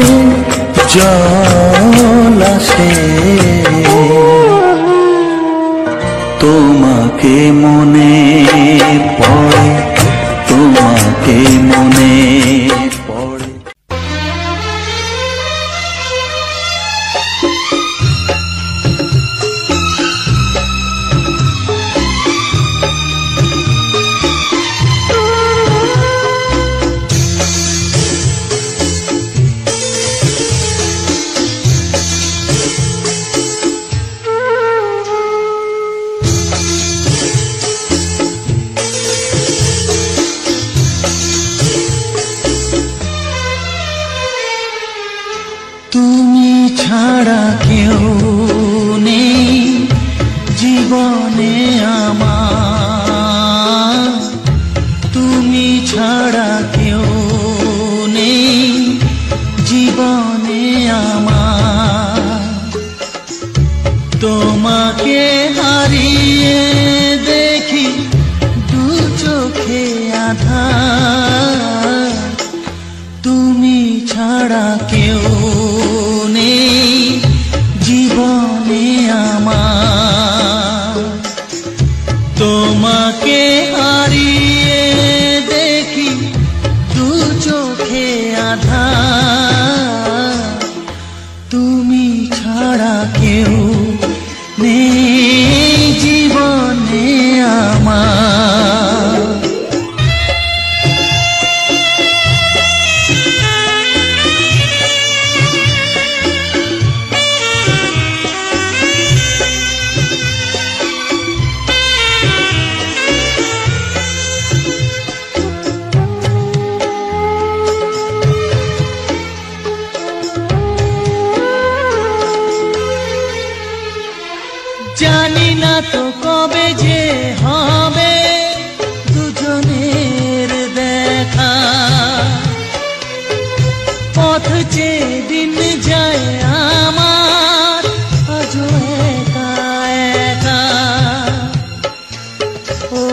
Speaker 4: জল আসে তোমাকে মনে পড়ে, তোমাকে মনে পড়ে।
Speaker 1: তোমাকে হারিয়ে দেখি দু চোখে আঁধার, তুমি ছাড়া কেউ নেই জীবনে আমার। জানি না তো কবে যে হবে দুজনের দেখা, পথ চেয়ে দিন যায় আমার আজও একা একা। ও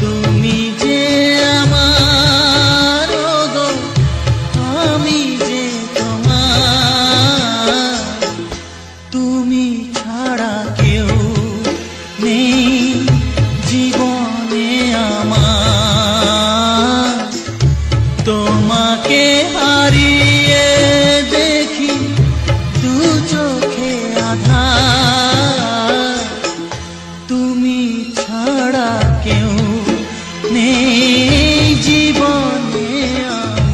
Speaker 1: তুমি যে আমার, ও গো আমি যে তোমার, তুমি ছাড়া কেউ নেই জীবনে আমার। তোমাকে হারিয়ে দেখি দু চোখে আঁধার, তুমি ছাড়া কেউ নেই জীবনে আমার।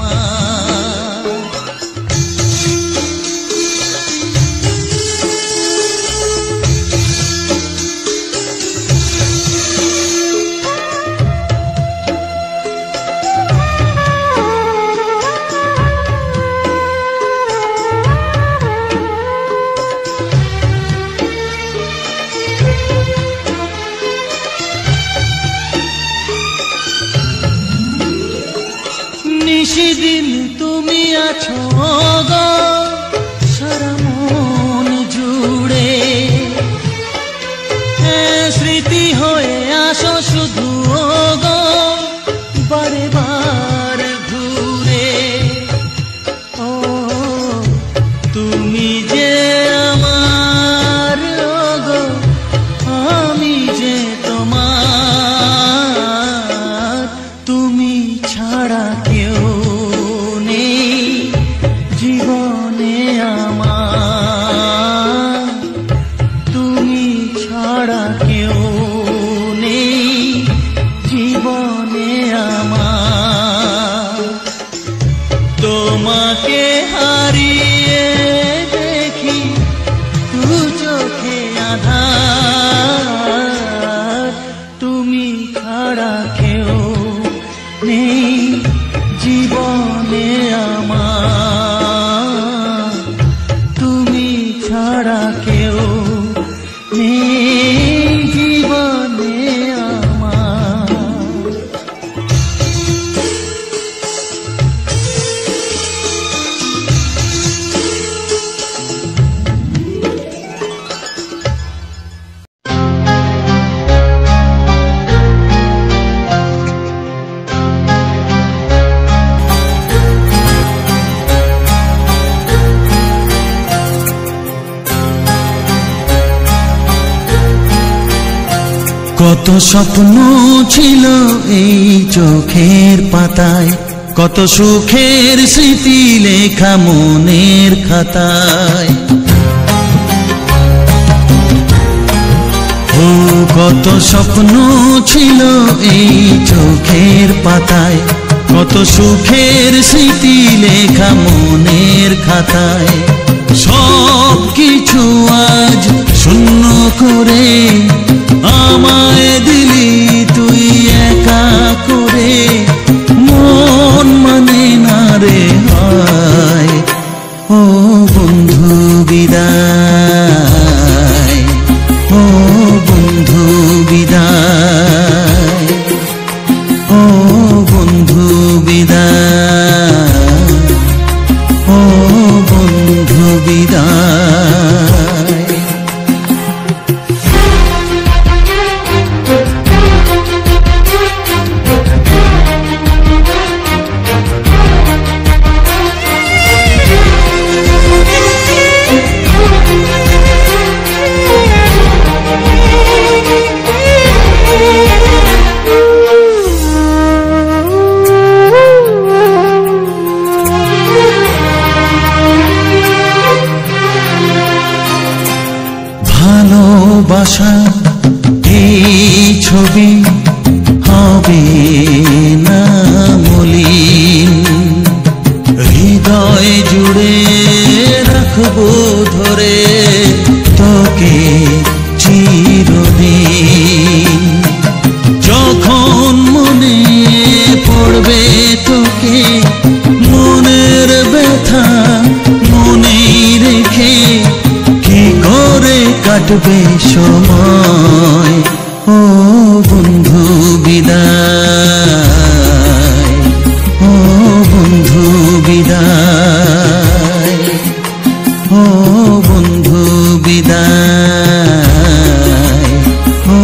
Speaker 1: নিশিদিন তুমি আছো গো সারা মন জুড়ে, স্মৃতি হয়ে আসো শুধু গো বারে বার ঘুরে। ও তুমি যে আমার, ও গো আমি যে তোমার, তুমি ছাড়া কেউ নেই জীবনে আমার। তুমি ছাড়া কেউ নেই জীবনে আমার। তোমাকে হারিয়ে দেখি দু চোখে আঁধার, তুমি ছাড়া কেউ নেই জীবনে আমার। তুমি ছাড়া কেউ নেই জীবনে আমার। কত স্বপ্ন ছিল এই চোখের পাতায়, কত সুখের স্মৃতি লেখা মনের খাতায়। ও কত স্বপ্ন ছিল এই চোখের পাতায়, কত সুখের স্মৃতি লেখা মনের খাতায়। সব কিছু আজ শূন্য করে আমায় দিলি তুই একা করে, মন মানে না রে হায়। ও বন্ধু বিদায়, ও বন্ধু বিদায়, ও বন্ধু বিদায়, ও বন্ধু বিদায়।
Speaker 4: হবে না মলিন, হৃদয় জুড়ে রাখবো ধরে তোকে চিরদিন। যখন মনে পড়বে তোকে, মনের ব্যথা মনেই রেখে কি করে কাটবে সময়। ও বন্ধু বিদায়, ও বন্ধু বিদায়, ও বন্ধু বিদায়, ও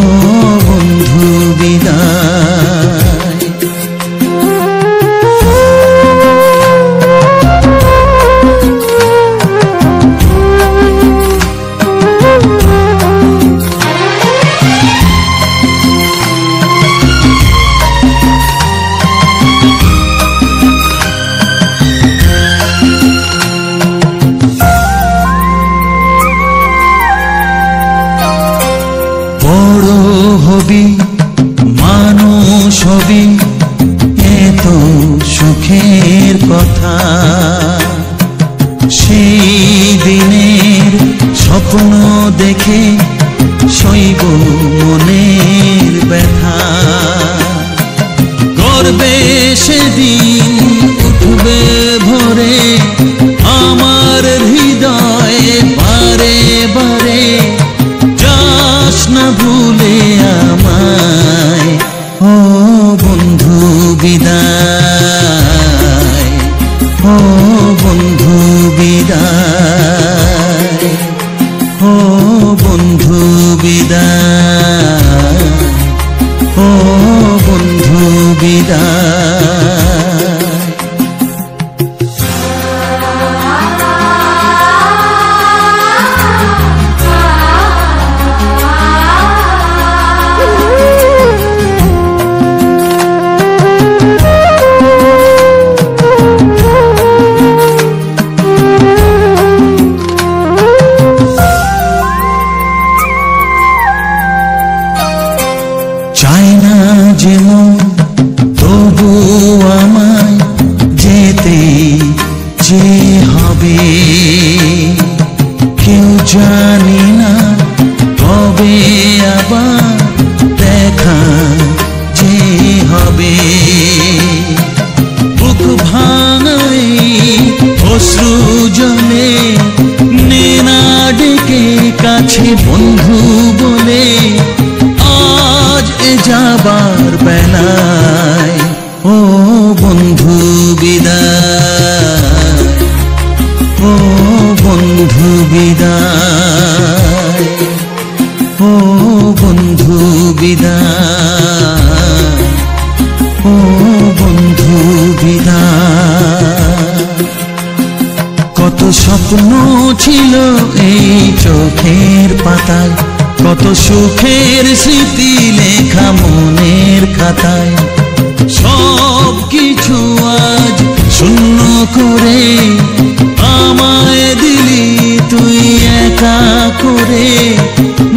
Speaker 4: বন্ধু বিদায়। বড় হবি মানুষ হবি, এত সুখের কথা, সেই দিনের স্বপ্ন দেখে সইব মনের ব্যথা। গর্বে সেদিন উঠবে ভরে আমার হৃদয় বারে বারে, যাস না ভুলে আমায়। ও বন্ধু বিদায়, ও বন্ধু বিদায়, ও বন্ধু বিদায়, ও বন্ধু বিদায়। চাই না যেমন তবু আমায় যেতে যে হবে, কেউ জানি না কবে আবার দেখা যে হবে। বুক ভাঙাই অশ্রু জলে নে না ডেকে কাছে বন্ধু বলে, আজ এ যাবার বেলায়। ও বন্ধু বিদায়, ও বন্ধু বিদায়, ও বন্ধু বিদায়, ও বন্ধু বিদায়। কত স্বপ্ন ছিল এই চোখের পাতায়, কত সুখের স্মৃতি লেখা মনের খাতায়, সব কিছু আজ শূন্য করে আমায় দিলি তুই একা করে।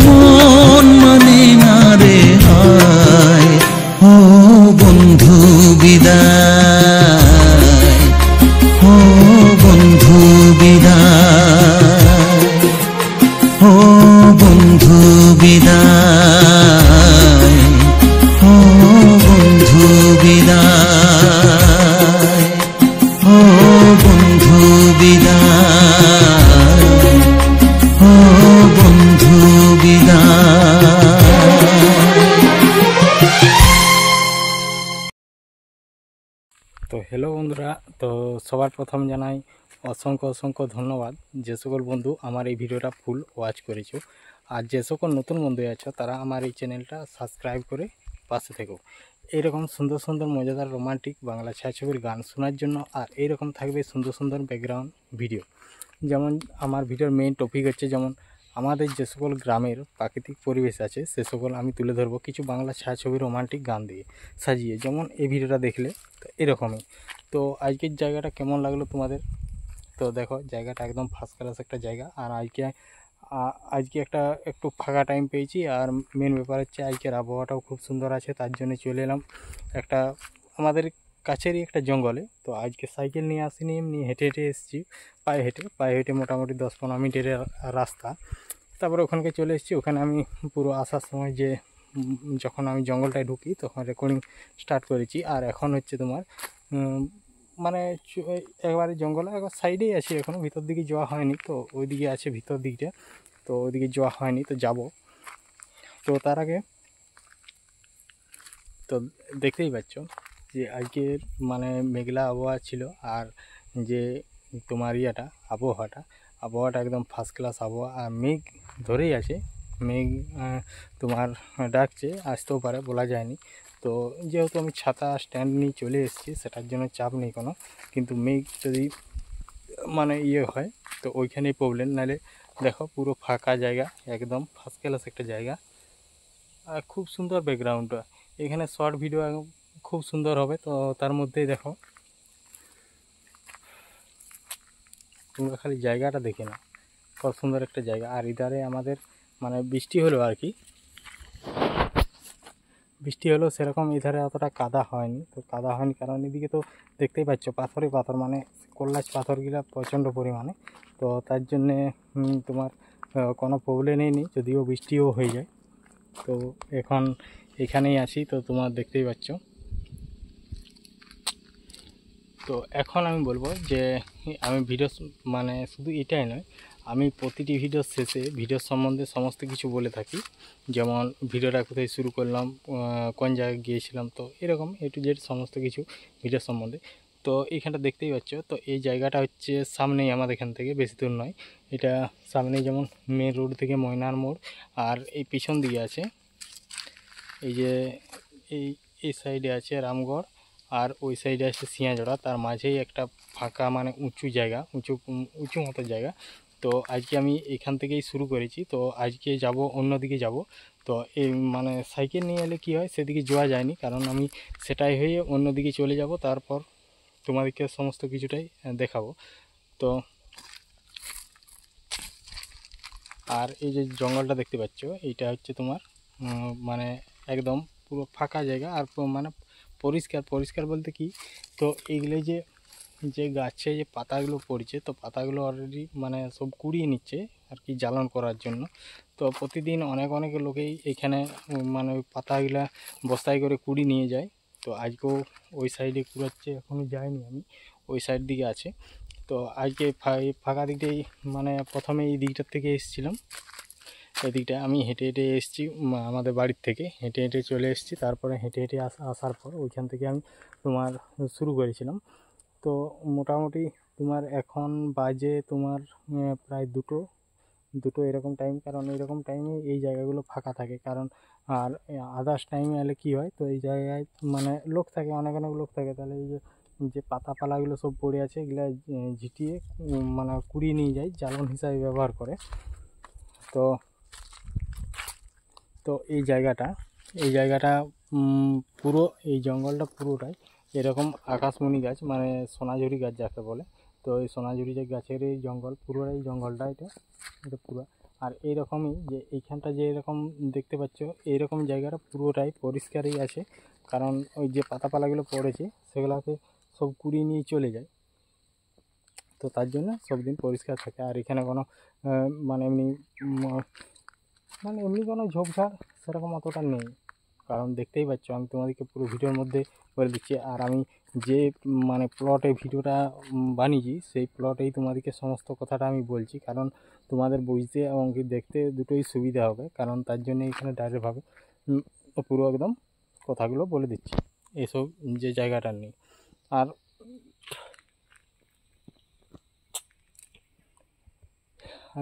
Speaker 4: মন মানে না রে হায়। ও বন্ধু বিদায়, ও বন্ধু বিদায়, ও বন্ধু বিদায়, ও বন্ধু বিদায়, ও বন্ধু বিদায়, ও বন্ধু বিদায়।
Speaker 5: তো হ্যালো বন্ধুরা, তো সবার প্রথম জানাই অসংখ্য অসংখ্য ধন্যবাদ যে সকল বন্ধু আমার এই ভিডিওটা ফুল ওয়াচ করেছো। আর যে সকল নতুন বন্ধু আছো তারা আমার এই চ্যানেলটা সাবস্ক্রাইব করে পাশে থেকো। এইরকম সুন্দর সুন্দর মজাদার রোমান্টিক বাংলা ছায়াছবির গান শোনার জন্য। আর এইরকম থাকবে সুন্দর সুন্দর ব্যাকগ্রাউন্ড ভিডিও। যেমন আমার ভিডিওর মেইন টপিক হচ্ছে যেমন আমাদের যে সকল গ্রামের প্রাকৃতিক পরিবেশ আছে সে সকল আমি তুলে ধরবো কিছু বাংলা ছায়াছবির রোমান্টিক গান দিয়ে সাজিয়ে। যেমন এই ভিডিওটা দেখলে তো এরকমই। তো আজকের জায়গাটা কেমন লাগলো তোমাদের? তো দেখো জায়গাটা একদম ফার্স্ট ক্লাস একটা জায়গা। আর আজকে আজকে একটু ফাঁকা টাইম পেয়েছি, আর মেন ব্যাপার হচ্ছে আজকের আবহাওয়াটাও খুব সুন্দর আছে, তার জন্য চলে এলাম একটা আমাদের কাছেরই একটা জঙ্গলে। তো আজকে সাইকেল নিয়ে আসিনি, এমনি হেঁটে হেঁটে এসেছি, পায়ে হেঁটে মোটামুটি 10-15 মিনিটের রাস্তা। তারপরে ওখানকে চলে এসেছি। ওখানে আমি পুরো আসার সময় যখন আমি জঙ্গলটায় ঢুকি তখন রেকর্ডিং স্টার্ট করেছি। আর এখন হচ্ছে তোমার মানে একবারে জঙ্গলে একবার সাইডেই আছি, এখনও ভিতর দিকে যাওয়া হয়নি। তো ওইদিকে আছে ভিতর দিকটা, তো ওইদিকে যাওয়া হয়নি, তো যাব। তো তার আগে তো দেখতেই পাচ্ছ যে আজকের মানে মেঘলা আবহাওয়া ছিল, আর যে তোমার আবহাওয়াটা একদম ফার্স্ট ক্লাস আবহাওয়া। আর মেঘ ধরেই আছে, মেঘ তোমার ডাকছে, আসতেও পারে, বলা যায়নি। তো যেহেতু আমি ছাতা স্ট্যান্ড নিয়ে চলে এসেছি, সেটার জন্য চাপ নেই কোনো। কিন্তু মেঘ যদি মানে হয় তো ওইখানেই প্রবলেম, নাহলে দেখো পুরো ফাঁকা জায়গা, একদম ফার্স্ট ক্লাস একটা জায়গা। আর খুব সুন্দর ব্যাকগ্রাউন্ডটা, এখানে শর্ট ভিডিও খুব সুন্দর হবে। তো তার মধ্যেই দেখো তোমরা খালি জায়গাটা দেখে নাও, কত সুন্দর একটা জায়গা। আর ইধারে আমাদের মানে বৃষ্টি হলো আর কি, বৃষ্টি হলো সেরকম ইধারে অতটা কাদা হয়নি। তো কাদা হয়নি কারণ এদিকে তো দেখতেই পাচ্ছ পাথর, মানে কল্লাচ পাথরগুলা প্রচণ্ড পরিমাণে। তো তার জন্যে তোমার কোনো প্রবলেমই নেই, যদিও বৃষ্টিও হয়ে যায়। তো এখন এখানেই আছি, তো তোমার দেখতেই পাচ্ছ। তো এখন আমি বলবো যে আমি ভিডিও মানে শুধু এটাই নয়, আমি প্রতিটি ভিডিওর শেষে ভিডিওর সম্বন্ধে সমস্ত কিছু বলে থাকি। যেমন ভিডিওটা কোথায় শুরু করলাম, কোন জায়গায় গিয়েছিলাম, তো এরকম A to Z সমস্ত কিছু ভিডিওর সম্বন্ধে। তো এইখানটা দেখতেই পাচ্ছ, তো এই জায়গাটা হচ্ছে সামনেই আমাদের এখান থেকে, বেশি দূর নয়। এটা সামনেই, যেমন মেন রোড থেকে ময়নার মোড়, আর এই পিছন দিকে আছে এই যে এই সাইডে আছে রামগড়, আর ওই সাইডে আছে সিয়াজোড়া। তার মাঝেই একটা ফাঁকা মানে উঁচু জায়গা, উঁচু মতো জায়গা। তো আজকে আমি এখান থেকেই শুরু করেছি। তো আজকে যাব অন্যদিকে যাব। তো এই মানে সাইকেল নিয়ে এলে কী হয়, সেদিকে যাওয়া যায়নি, কারণ আমি সেটাই হয়ে অন্যদিকে চলে যাব, তারপর তোমাদেরকে সমস্ত কিছুটাই দেখাবো। তো আর এই যে জঙ্গলটা দেখতে পাচ্ছ, এইটা হচ্ছে তোমার মানে একদম পুরো ফাঁকা জায়গা, আর মানে পরিষ্কার বলতে কি, তো এইগুলো যে গাছে যে পাতাগুলো পড়ছে, তো পাতাগুলো অলরেডি মানে সব কুড়িয়ে নিচ্ছে আর কি, জ্বালন করার জন্য। তো প্রতিদিন অনেক লোকেই এখানে মানে ওই পাতাগুলা বস্তায় করে কুড়িয়ে নিয়ে যায়। তো আজকেও ওই সাইডে কুড়াচ্ছে, এখনও যাইনি আমি, ওই সাইড দিকে আছে। তো আজকে ফাঁকা দিকটাই মানে প্রথমে এই দিকটার থেকে এসেছিলাম, এদিকটা আমি হেঁটে এসেছি আমাদের বাড়ির থেকে, হেঁটে চলে এসেছি। তারপরে হেঁটে আসার পর ওইখান থেকে আমি তোমার শুরু করেছিলাম। তো মোটামুটি তোমার এখন বাজে তোমার প্রায় দুটো এরকম টাইম, কারণ এরকম টাইমে এই জায়গাগুলো ফাঁকা থাকে। কারণ আর আদার্স টাইমে এলে কী হয়, তো এই জায়গায় মানে লোক থাকে, অনেক লোক থাকে। তাহলে এই যে পাতাগুলো সব পড়ে আছে, এগুলো ঝিটিয়ে মানে কুড়িয়ে নিয়ে যায়, জ্বালন হিসাবে ব্যবহার করে। তো এই জায়গাটা পুরো এই জঙ্গলটা পুরোটাই এরকম আকাশমণি গাছ, মানে সোনাঝুরি গাছ যাকে বলে। তো এই সোনাঝুরি যে গাছের এই জঙ্গল, পুরোটাই জঙ্গলটা এটা পুরো। আর এইরকমই যে এইখানটা যে এরকম দেখতে পাচ্ছ, এইরকম জায়গাটা পুরোটাই পরিষ্কারই আছে, কারণ ওই যে পাতাগুলো পড়েছে সেগুলোকে সব কুড়িয়ে নিয়ে চলে যায়। তো তার জন্য সব দিন পরিষ্কার থাকে। আর এখানে কোনো মানে এমনি কোনো ঝোপঝাড় সেরকম অতটা নেই, কারণ দেখতেই পাচ্ছ আমি তোমাদেরকে পুরো ভিডিওর মধ্যে বলে দিচ্ছি। আর আমি যে মানে প্লটে ভিডিওটা বানিয়েছি, সেই প্লটেই তোমাদেরকে সমস্ত কথাটা আমি বলছি, কারণ তোমাদের বুঝতে এবং কি দেখতে দুটোই সুবিধা হবে। কারণ তার জন্য এখানে ডাইরেক্টভাবে পুরো একদম কথাগুলো বলে দিচ্ছি এসব যে জায়গাটা নেই। আর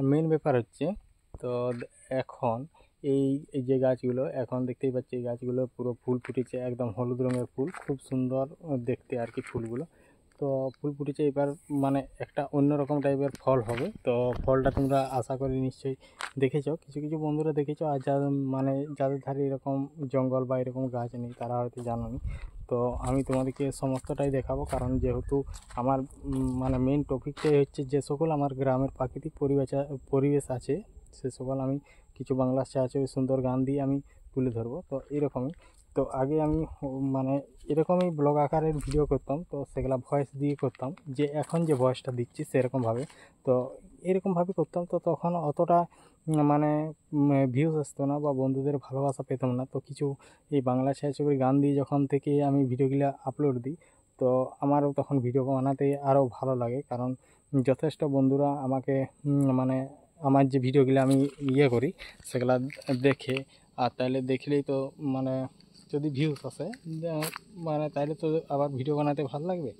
Speaker 5: মেন ব্যাপার হচ্ছে, তো এখন এই যে গাছগুলো এখন দেখতেই পাচ্ছি, এই গাছগুলো পুরো ফুল ফুটেছে, একদম হলুদ রঙের ফুল, খুব সুন্দর দেখতে আর কি ফুলগুলো। তো ফুল ফুটেছে, এবার মানে একটা অন্যরকম টাইপের ফল হবে। তো ফলটা তোমরা আশা করি নিশ্চয়ই দেখেছো, কিছু বন্ধুরা দেখেছো, আর যাদের ধারে এরকম জঙ্গল বা এরকম গাছ নেই তারা হয়তো জানোনি। তো আমি তোমাদেরকে সমস্তটাই দেখাবো, কারণ যেহেতু আমার মানে মেন টপিকটাই হচ্ছে যে সকল আমার গ্রামের প্রাকৃতিক পরিবেশ আছে, সে সকল আমি কিছু বাংলা ছায়াছবি সুন্দর গান দিয়ে আমি তুলে ধরবো। তো এরকমই, তো আগে আমি মানে এরকমই ব্লগ আকারের ভিডিও করতাম, তো সেগুলো ভয়েস দিয়ে করতাম, যে এখন যে ভয়েসটা দিচ্ছি সেরকমভাবে। তো এরকমভাবে করতাম, তো তখন অতটা মানে ভিউজ আসতো না বা বন্ধুদের ভালোবাসা পেতাম না। তো কিছু এই বাংলা ছায়াছবির গান দিয়ে যখন থেকে আমি ভিডিওগুলো আপলোড দিই, তো আমারও তখন ভিডিও বানাতে আরও ভালো লাগে, কারণ যথেষ্ট বন্ধুরা আমাকে মানে আমার যে ভিডিওগুলো আমি করি সেগুলা দেখে, আর তাহলে দেখলেই তো মানে যদি ভিউজ আসে মানে তাহলে তো আবার ভিডিও বানাতে ভালো লাগবে।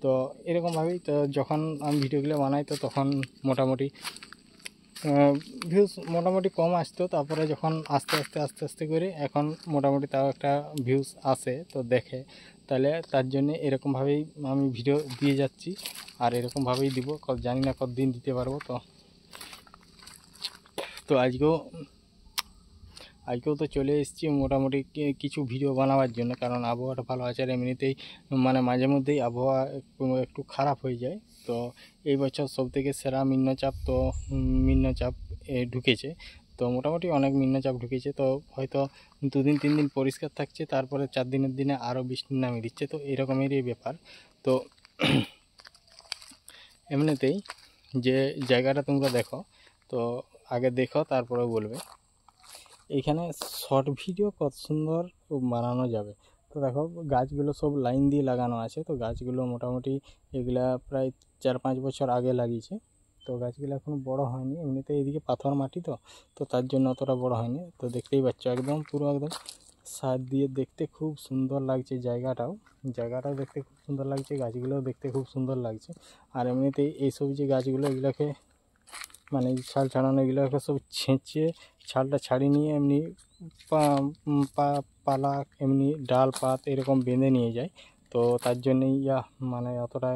Speaker 5: তো এরকমভাবেই তো যখন আমি ভিডিওগুলো বানাই তো তখন মোটামুটি ভিউজ মোটামুটি কম আসতো, তারপরে যখন আস্তে আস্তে করে এখন মোটামুটি তাও একটা ভিউজ আসে তো দেখে, তাহলে তার জন্যে এরকমভাবেই আমি ভিডিও দিয়ে যাচ্ছি, আর এরকমভাবেই দিব, জানি না কতদিন দিতে পারবো। তো আজকেও তো চলে এসেছি মোটামুটি কিছু ভিডিও বানাবার জন্য, কারণ আবহাওয়াটা ভালো আছে, আর এমনিতেই মানে মাঝে মধ্যেই আবহাওয়া একটু খারাপ হয়ে যায়। তো এই বছর সবথেকে সেরা নিম্নচাপ ঢুকেছে, তো মোটামুটি অনেক নিম্নচাপ ঢুকেছে। তো হয়তো 2 দিন 3 দিন পরিষ্কার থাকছে, তারপরে 4 দিনের দিনে আরও বৃষ্টি নামিয়ে দিচ্ছে, তো এরকমেরই ব্যাপার। তো এমনিতেই যে জায়গাটা তোমরা দেখো, তো আগে দেখো তারপরে বলবে। এইখানে শর্ট ভিডিও কত সুন্দর বানানো যাবে। তো দেখো গাছগুলো সব লাইন দিয়ে লাগানো আছে, তো গাছগুলো মোটামুটি এগুলা প্রায় 4-5 বছর আগে লাগিয়েছে, তো গাছগুলো এখনও বড় হয়নি। এমনিতে এইদিকে পাথর মাটি তো তার জন্য অতটা বড় হয়নি। তো দেখতেই পাচ্ছ একদম পুরো একদম সার দিয়ে, দেখতে খুব সুন্দর লাগছে জায়গাটাও দেখতে খুব সুন্দর লাগছে, গাছগুলোও দেখতে খুব সুন্দর লাগছে। আর এমনিতেই এইসব যে গাছগুলো এগুলোকে মানে ছাল ছাড়ানো, এগুলোকে সব ছেঁচে ছালটা ছাড়িয়ে নিয়ে এমনি পালা এমনি ডাল পাত এরকম বেঁধে নিয়ে যায়। তো তার জন্যই মানে অতটা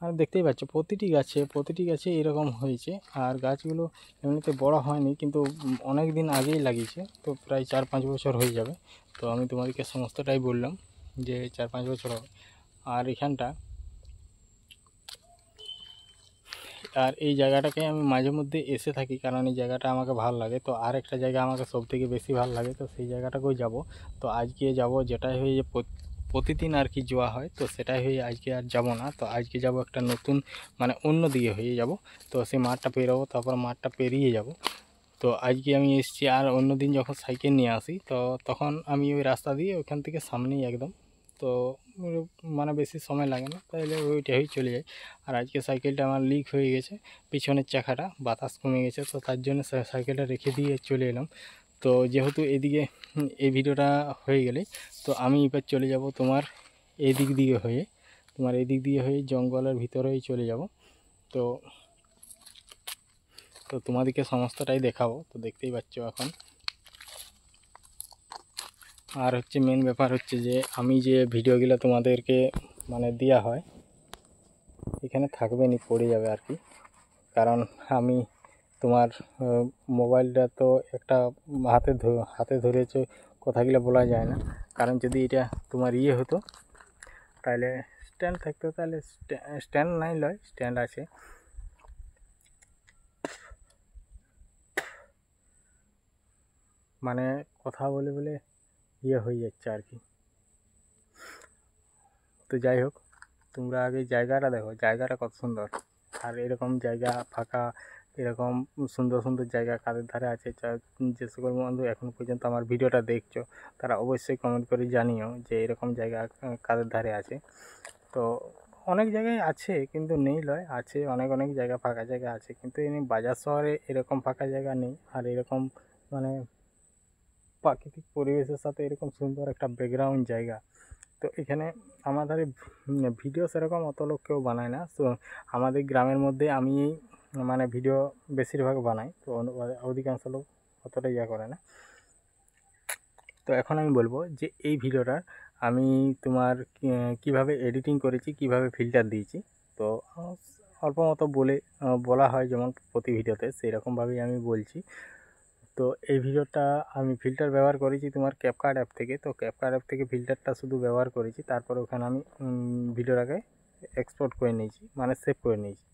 Speaker 5: মানে দেখতেই পাচ্ছ প্রতিটি গাছে এরকম হয়েছে। আর গাছগুলো এমনিতে বড় হয়নি, কিন্তু অনেক দিন আগেই লাগিয়েছে, তো প্রায় 4-5 বছর হয়ে যাবে। তো আমি তোমাদেরকে সমস্তটাই বললাম যে 4-5 বছর হবে। আর এখানটা আর এই জায়গাটাকে আমি মাঝে মধ্যে এসে থাকি, কারণ এই জায়গাটা আমাকে ভালো লাগে। তো আর একটা জায়গা আমাকে সবথেকে বেশি ভালো লাগে, তো সেই জায়গাটাকেও যাব। তো আজকে যাব, যেটাই হয়ে যে প্রতিদিন আর কি যাওয়া হয়, তো সেটাই হয়ে আজকে আর যাব না। তো আজকে যাব একটা নতুন মানে অন্য দিকে হয়ে যাব। তো সেই মাঠটা পেরোবো, তারপর মাঠটা পেরিয়ে যাব। তো আজকে আমি এসেছি, আর অন্য দিন যখন সাইকেল নিয়ে আসি তো তখন আমি ওই রাস্তা দিয়ে ওখান থেকে সামনেই একদম, তো মানে বেশি সময় লাগে না, তাহলে ওইটাই চলে যায়। আর আজকে সাইকেলটা আমার লিক হয়ে গেছে, পিছনের চাকাটা বাতাস কমে গেছে, তো তার জন্য সাইকেলটা রেখে দিয়ে চলে এলাম। তো যেহেতু এদিকে এই ভিডিওটা হয়ে গেলে, তো আমি এবার চলে যাব তোমার এই দিক দিয়ে হয়ে জঙ্গলের ভিতরেই চলে যাব। তো তোমাদেরকে সমস্তটাই দেখাবো, তো দেখতেই পাচ্ছ এখন। আর হচ্ছে মেন ব্যাপার হচ্ছে যে আমি যে ভিডিওগুলো তোমাদেরকে মানে দেওয়া হয় এখানে থাকবে না, পড়ে যাবে আর কি, কারণ আমি তোমার মোবাইলটা তো একটা হাতে ধরেছে, কথাগুলো বলা যায় না। কারণ যদি এটা তোমার হতো তাহলে স্ট্যান্ড থাকতো, তাহলে স্ট্যান্ড নাই লয়, স্ট্যান্ড আছে। মানে কথা বলে বলে হয়ে যাচ্ছে আর কি। তো যাই হোক, তোমরা আগে জায়গাটা দেখো, জায়গাটা কত সুন্দর। আর এরকম জায়গা ফাঁকা, এরকম সুন্দর সুন্দর জায়গা কাদের ধারে আছে, যে সকল বন্ধু এখন পর্যন্ত আমার ভিডিওটা দেখছো তারা অবশ্যই কমেন্ট করে জানিও যে এরকম জায়গা কাদের ধারে আছে। তো অনেক জায়গায় আছে, কিন্তু নেই লয়, আছে অনেক জায়গা ফাঁকা জায়গা আছে, কিন্তু বাজার শহরে এরকম ফাঁকা জায়গা নেই। আর এরকম মানে প্রাকৃতিক পরিবেশের সাথে এরকম সুন্দর একটা ব্যাকগ্রাউন্ড জায়গা। তো এখানে আমাদের ভিডিও সেরকম অত লোক কেউ বানায় না, তো আমাদের গ্রামের মধ্যে আমি মানে ভিডিও বেশিরভাগ বানাই, তো অধিকাংশ লোক অতটা করে না। তো এখন আমি বলবো যে এই ভিডিওটা আমি তোমার কিভাবে এডিটিং করেছি, কিভাবে ফিল্টার দিয়েছি। তো অল্প মতো বলা হয় যেমন প্রতি ভিডিওতে, সেই রকমভাবেই আমি বলছি। তো এই ভিডিওটা আমি ফিল্টার ব্যবহার করেছি তোমার ক্যাপকাট অ্যাপ থেকে। তো ক্যাপকাট অ্যাপ থেকে ফিল্টারটা শুধু ব্যবহার করেছি, তারপর ওখানে আমি ভিডিওটাকে এক্সপোর্ট করে নিয়েছি, মানে সেভ করে নিয়েছি।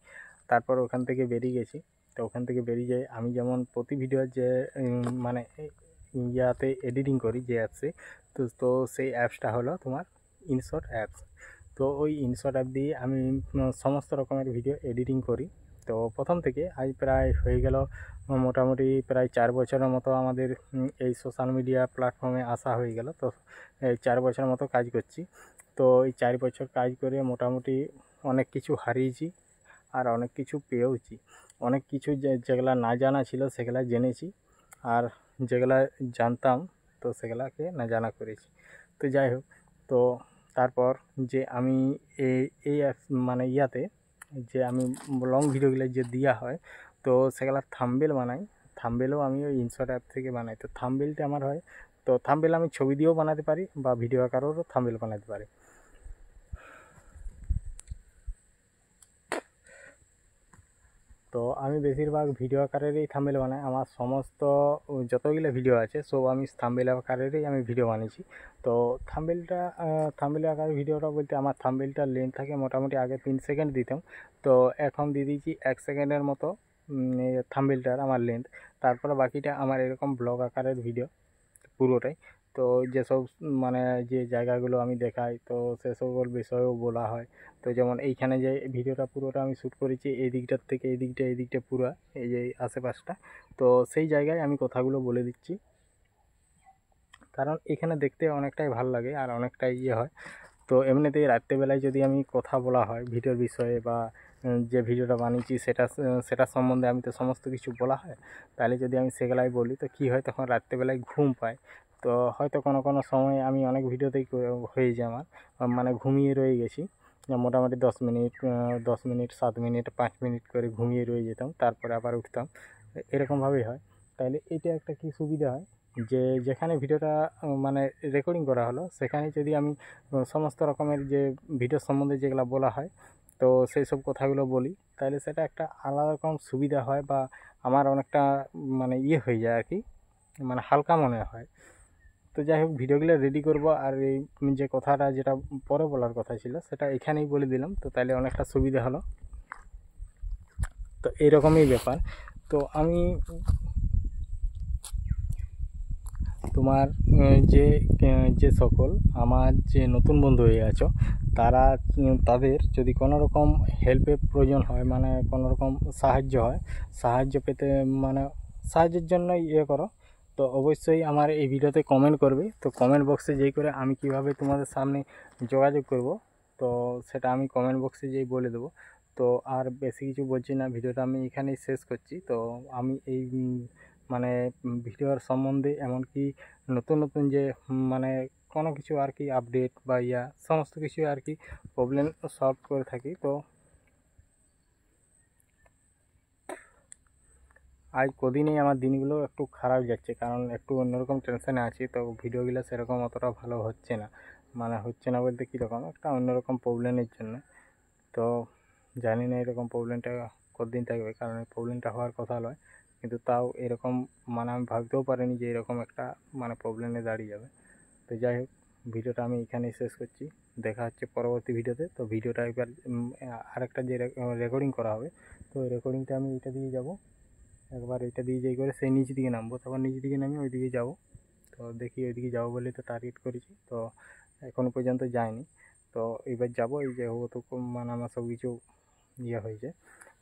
Speaker 5: তারপর ওখান থেকে বেরিয়ে গেছি। তো তো ওখান থেকে বেরিয়ে যায়। আমি যেমন প্রতি ভিডিও যে মানে ইয়াতে এডিটিং করি যে অ্যাপসে, তো সেই অ্যাপসটা হলো তোমার ইনশট অ্যাপস। তো ওই ইনশট অ্যাপ দিয়ে আমি সমস্ত রকমের ভিডিও এডিটিং করি। তো প্রথম থেকে আজ প্রায় হয়ে গেল মোটামুটি প্রায় 4 বছরের মতো আমাদের এই সোশ্যাল মিডিয়া প্ল্যাটফর্মে আসা হয়ে গেল। তো এই 4 বছরের মতো কাজ করছি। তো এই 4 বছর কাজ করে মোটামুটি অনেক কিছু হারিয়েছি আর অনেক কিছু পেয়েওছি। অনেক কিছু যেগুলা না জানা ছিল সেগুলা জেনেছি, আর যেগুলা জানতাম তো সেগুলাকে না জানা করেছি। তো যাই হোক, তো তারপর যে আমি এই মানে ইয়াতে যে আমি লং ভিডিওগুলো যে দেওয়া হয় তো সেগুলা থাম্বনেল বানাই। থাম্বনেলও আমি ওই ইনশট অ্যাপ থেকে বানাই। তো থাম্বনেলটা আমার হয়, তো থাম্বনেল আমি ছবি দিয়েও বানাতে পারি বা ভিডিও আকারেরও থাম্বনেল বানাতে পারি। তো আমি বেশিরভাগ ভিডিও আকারেরই থাম্বনেল বানাই। আমার সমস্ত যতগুলো ভিডিও আছে সব আমি থাম্বনেল আকারেরই আমি ভিডিও বানিয়েছি। তো থাম্বনেল আকারের ভিডিওটা বলতে আমার থাম্বনেলটার লেন্থ থাকে মোটামুটি আগে 3 সেকেন্ড দিতাম, তো এখন দিয়ে দিয়েছি 1 সেকেন্ডের মতো থাম্বনেলটার আমার লেন্থ। তারপরে বাকিটা আমার এরকম ব্লগ আকারের ভিডিও পুরোটাই। তো যেসব মানে যে জায়গাগুলো আমি দেখাই তো সে সকল বিষয়েও বলা হয়। তো যেমন এইখানে যে ভিডিওটা পুরোটা আমি শ্যুট করেছি এই দিকটার থেকে এই দিকটা পুরো এই যে আশেপাশটা, তো সেই জায়গায় আমি কথাগুলো বলে দিচ্ছি, কারণ এখানে দেখতে অনেকটাই ভালো লাগে আর অনেকটাই ইয়ে হয়। তো এমনিতেই রাত্রেবেলায় যদি আমি কথা বলা হয় ভিডিওর বিষয়ে বা যে ভিডিওটা বানিয়েছি সেটা সম্বন্ধে আমি তো সমস্ত কিছু বলা হয়, তাহলে যদি আমি সেগুলাই বলি তো কী হয়, তখন রাত্রেবেলায় ঘুম পায়। তো হয়তো কোনো সময় আমি অনেক ভিডিওতেই হয়ে যায় আমার মানে ঘুমিয়ে রয়ে গেছি মোটামুটি 10 মিনিট 7 মিনিট 5 মিনিট করে ঘুমিয়ে রয়ে যেতাম, তারপরে আবার উঠতাম, এরকমভাবেই হয়। তাহলে এটা একটা কি সুবিধা হয় যে যেখানে ভিডিওটা মানে রেকর্ডিং করা হলো সেখানে যদি আমি সমস্ত রকমের যে ভিডিও সম্বন্ধে যেগুলো বলা হয় তো সেই সব কথাগুলো বলি, তাহলে সেটা একটা আলাদা রকম সুবিধা হয় বা আমার অনেকটা মানে ইয়ে হয়ে যায় আর কি, মানে হালকা মনে হয়। তো যাই হোক, ভিডিওগুলো রেডি করব আর এই যে কথাটা যেটা পরে বলার কথা ছিল সেটা এখানেই বলে দিলাম, তো তাহলে অনেকটা সুবিধা হলো। তো এরকমই ব্যাপার। তো আমি তোমার যে সকল আমার যে নতুন বন্ধু হয়ে আছো তাদের যদি কোনো রকম হেল্পের প্রয়োজন হয়, মানে কোনো রকম সাহায্য পেতে মানে সাহায্যের জন্য ইয়ে করো, তো অবশ্যই আমার এই ভিডিওতে কমেন্ট করবে। তো কমেন্ট বক্সে যেই করে আমি কিভাবে তোমাদের সামনে যোগাযোগ করব তো সেটা আমি কমেন্ট বক্সে যেই বলে দেবো। তো আর বেশি কিছু বলছি না, ভিডিওটা আমি এখানেই শেষ করছি। তো আমি এই মানে ভিডিওর সম্বন্ধে এমনকি নতুন যে মানে কোনো কিছু আর কি আপডেট বা সমস্ত কিছু আর কি প্রবলেম সলভ করে থাকি। তো আজ কদিনেই আমার দিনগুলো একটু খারাপ যাচ্ছে, কারণ একটু অন্যরকম টেনশানে আছি। তো ভিডিওগুলো সেরকম অতটা ভালো হচ্ছে না, মানে হচ্ছে না বলতে কীরকম একটা অন্যরকম প্রবলেমের জন্য। তো জানি না এরকম প্রবলেমটা কতদিন থাকবে, কারণ এই প্রবলেমটা হওয়ার কথা নয়, কিন্তু তাও এরকম মানে আমি ভাবতেও পারিনি যে এরকম একটা মানে প্রবলেমে দাঁড়িয়ে যাবে। তো যাই হোক, ভিডিওটা আমি এখানেই শেষ করছি। দেখা হচ্ছে পরবর্তী ভিডিওতে। তো ভিডিওটা এবার আরেকটা যে রেকর্ডিং করা হবে তো ওই রেকর্ডিংটা আমি এটা দিয়ে যাব, একবার এটা দিয়ে যাই করে সেই নিচ দিকে নামবো, তারপর নিচ দিকে নামি ওই দিকে যাবো। তো দেখি ওইদিকে যাবো বলে তো টার্গেট করেছি, তো এখনও পর্যন্ত যায়নি। তো এবার যাবো, এই যে তো মানে আমার সব কিছু হয়েছে।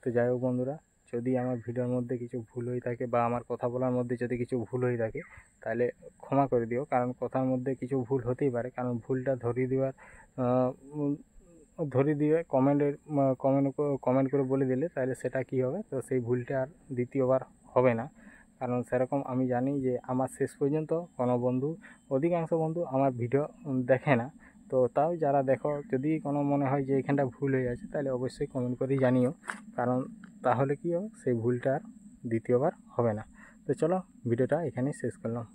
Speaker 5: তো যাই হোক বন্ধুরা, যদি আমার ভিডিওর মধ্যে কিছু ভুল হয়ে থাকে বা আমার কথা বলার মধ্যে যদি কিছু ভুল হয়ে থাকে তাহলে ক্ষমা করে দিও, কারণ কথার মধ্যে কিছু ভুল হতেই পারে। কারণ ভুলটা ধরিয়ে দিয়ে কমেন্ট করে বলে দিলে তাহলে সেটা কী হবে, তো সেই ভুলটা আর দ্বিতীয়বার হবে না। কারণ সেরকম আমি জানি যে আমার শেষ পর্যন্ত কোনো অধিকাংশ বন্ধু আমার ভিডিও দেখে না। তো তাও যারা দেখো, যদি কোনো মনে হয় যে এখানটা ভুল হয়ে আছে তাহলে অবশ্যই কমেন্ট করে জানিও, কারণ তাহলে কী হবে সেই ভুলটা আর দ্বিতীয়বার হবে না। তো চলো, ভিডিওটা এখানেই শেষ করলাম।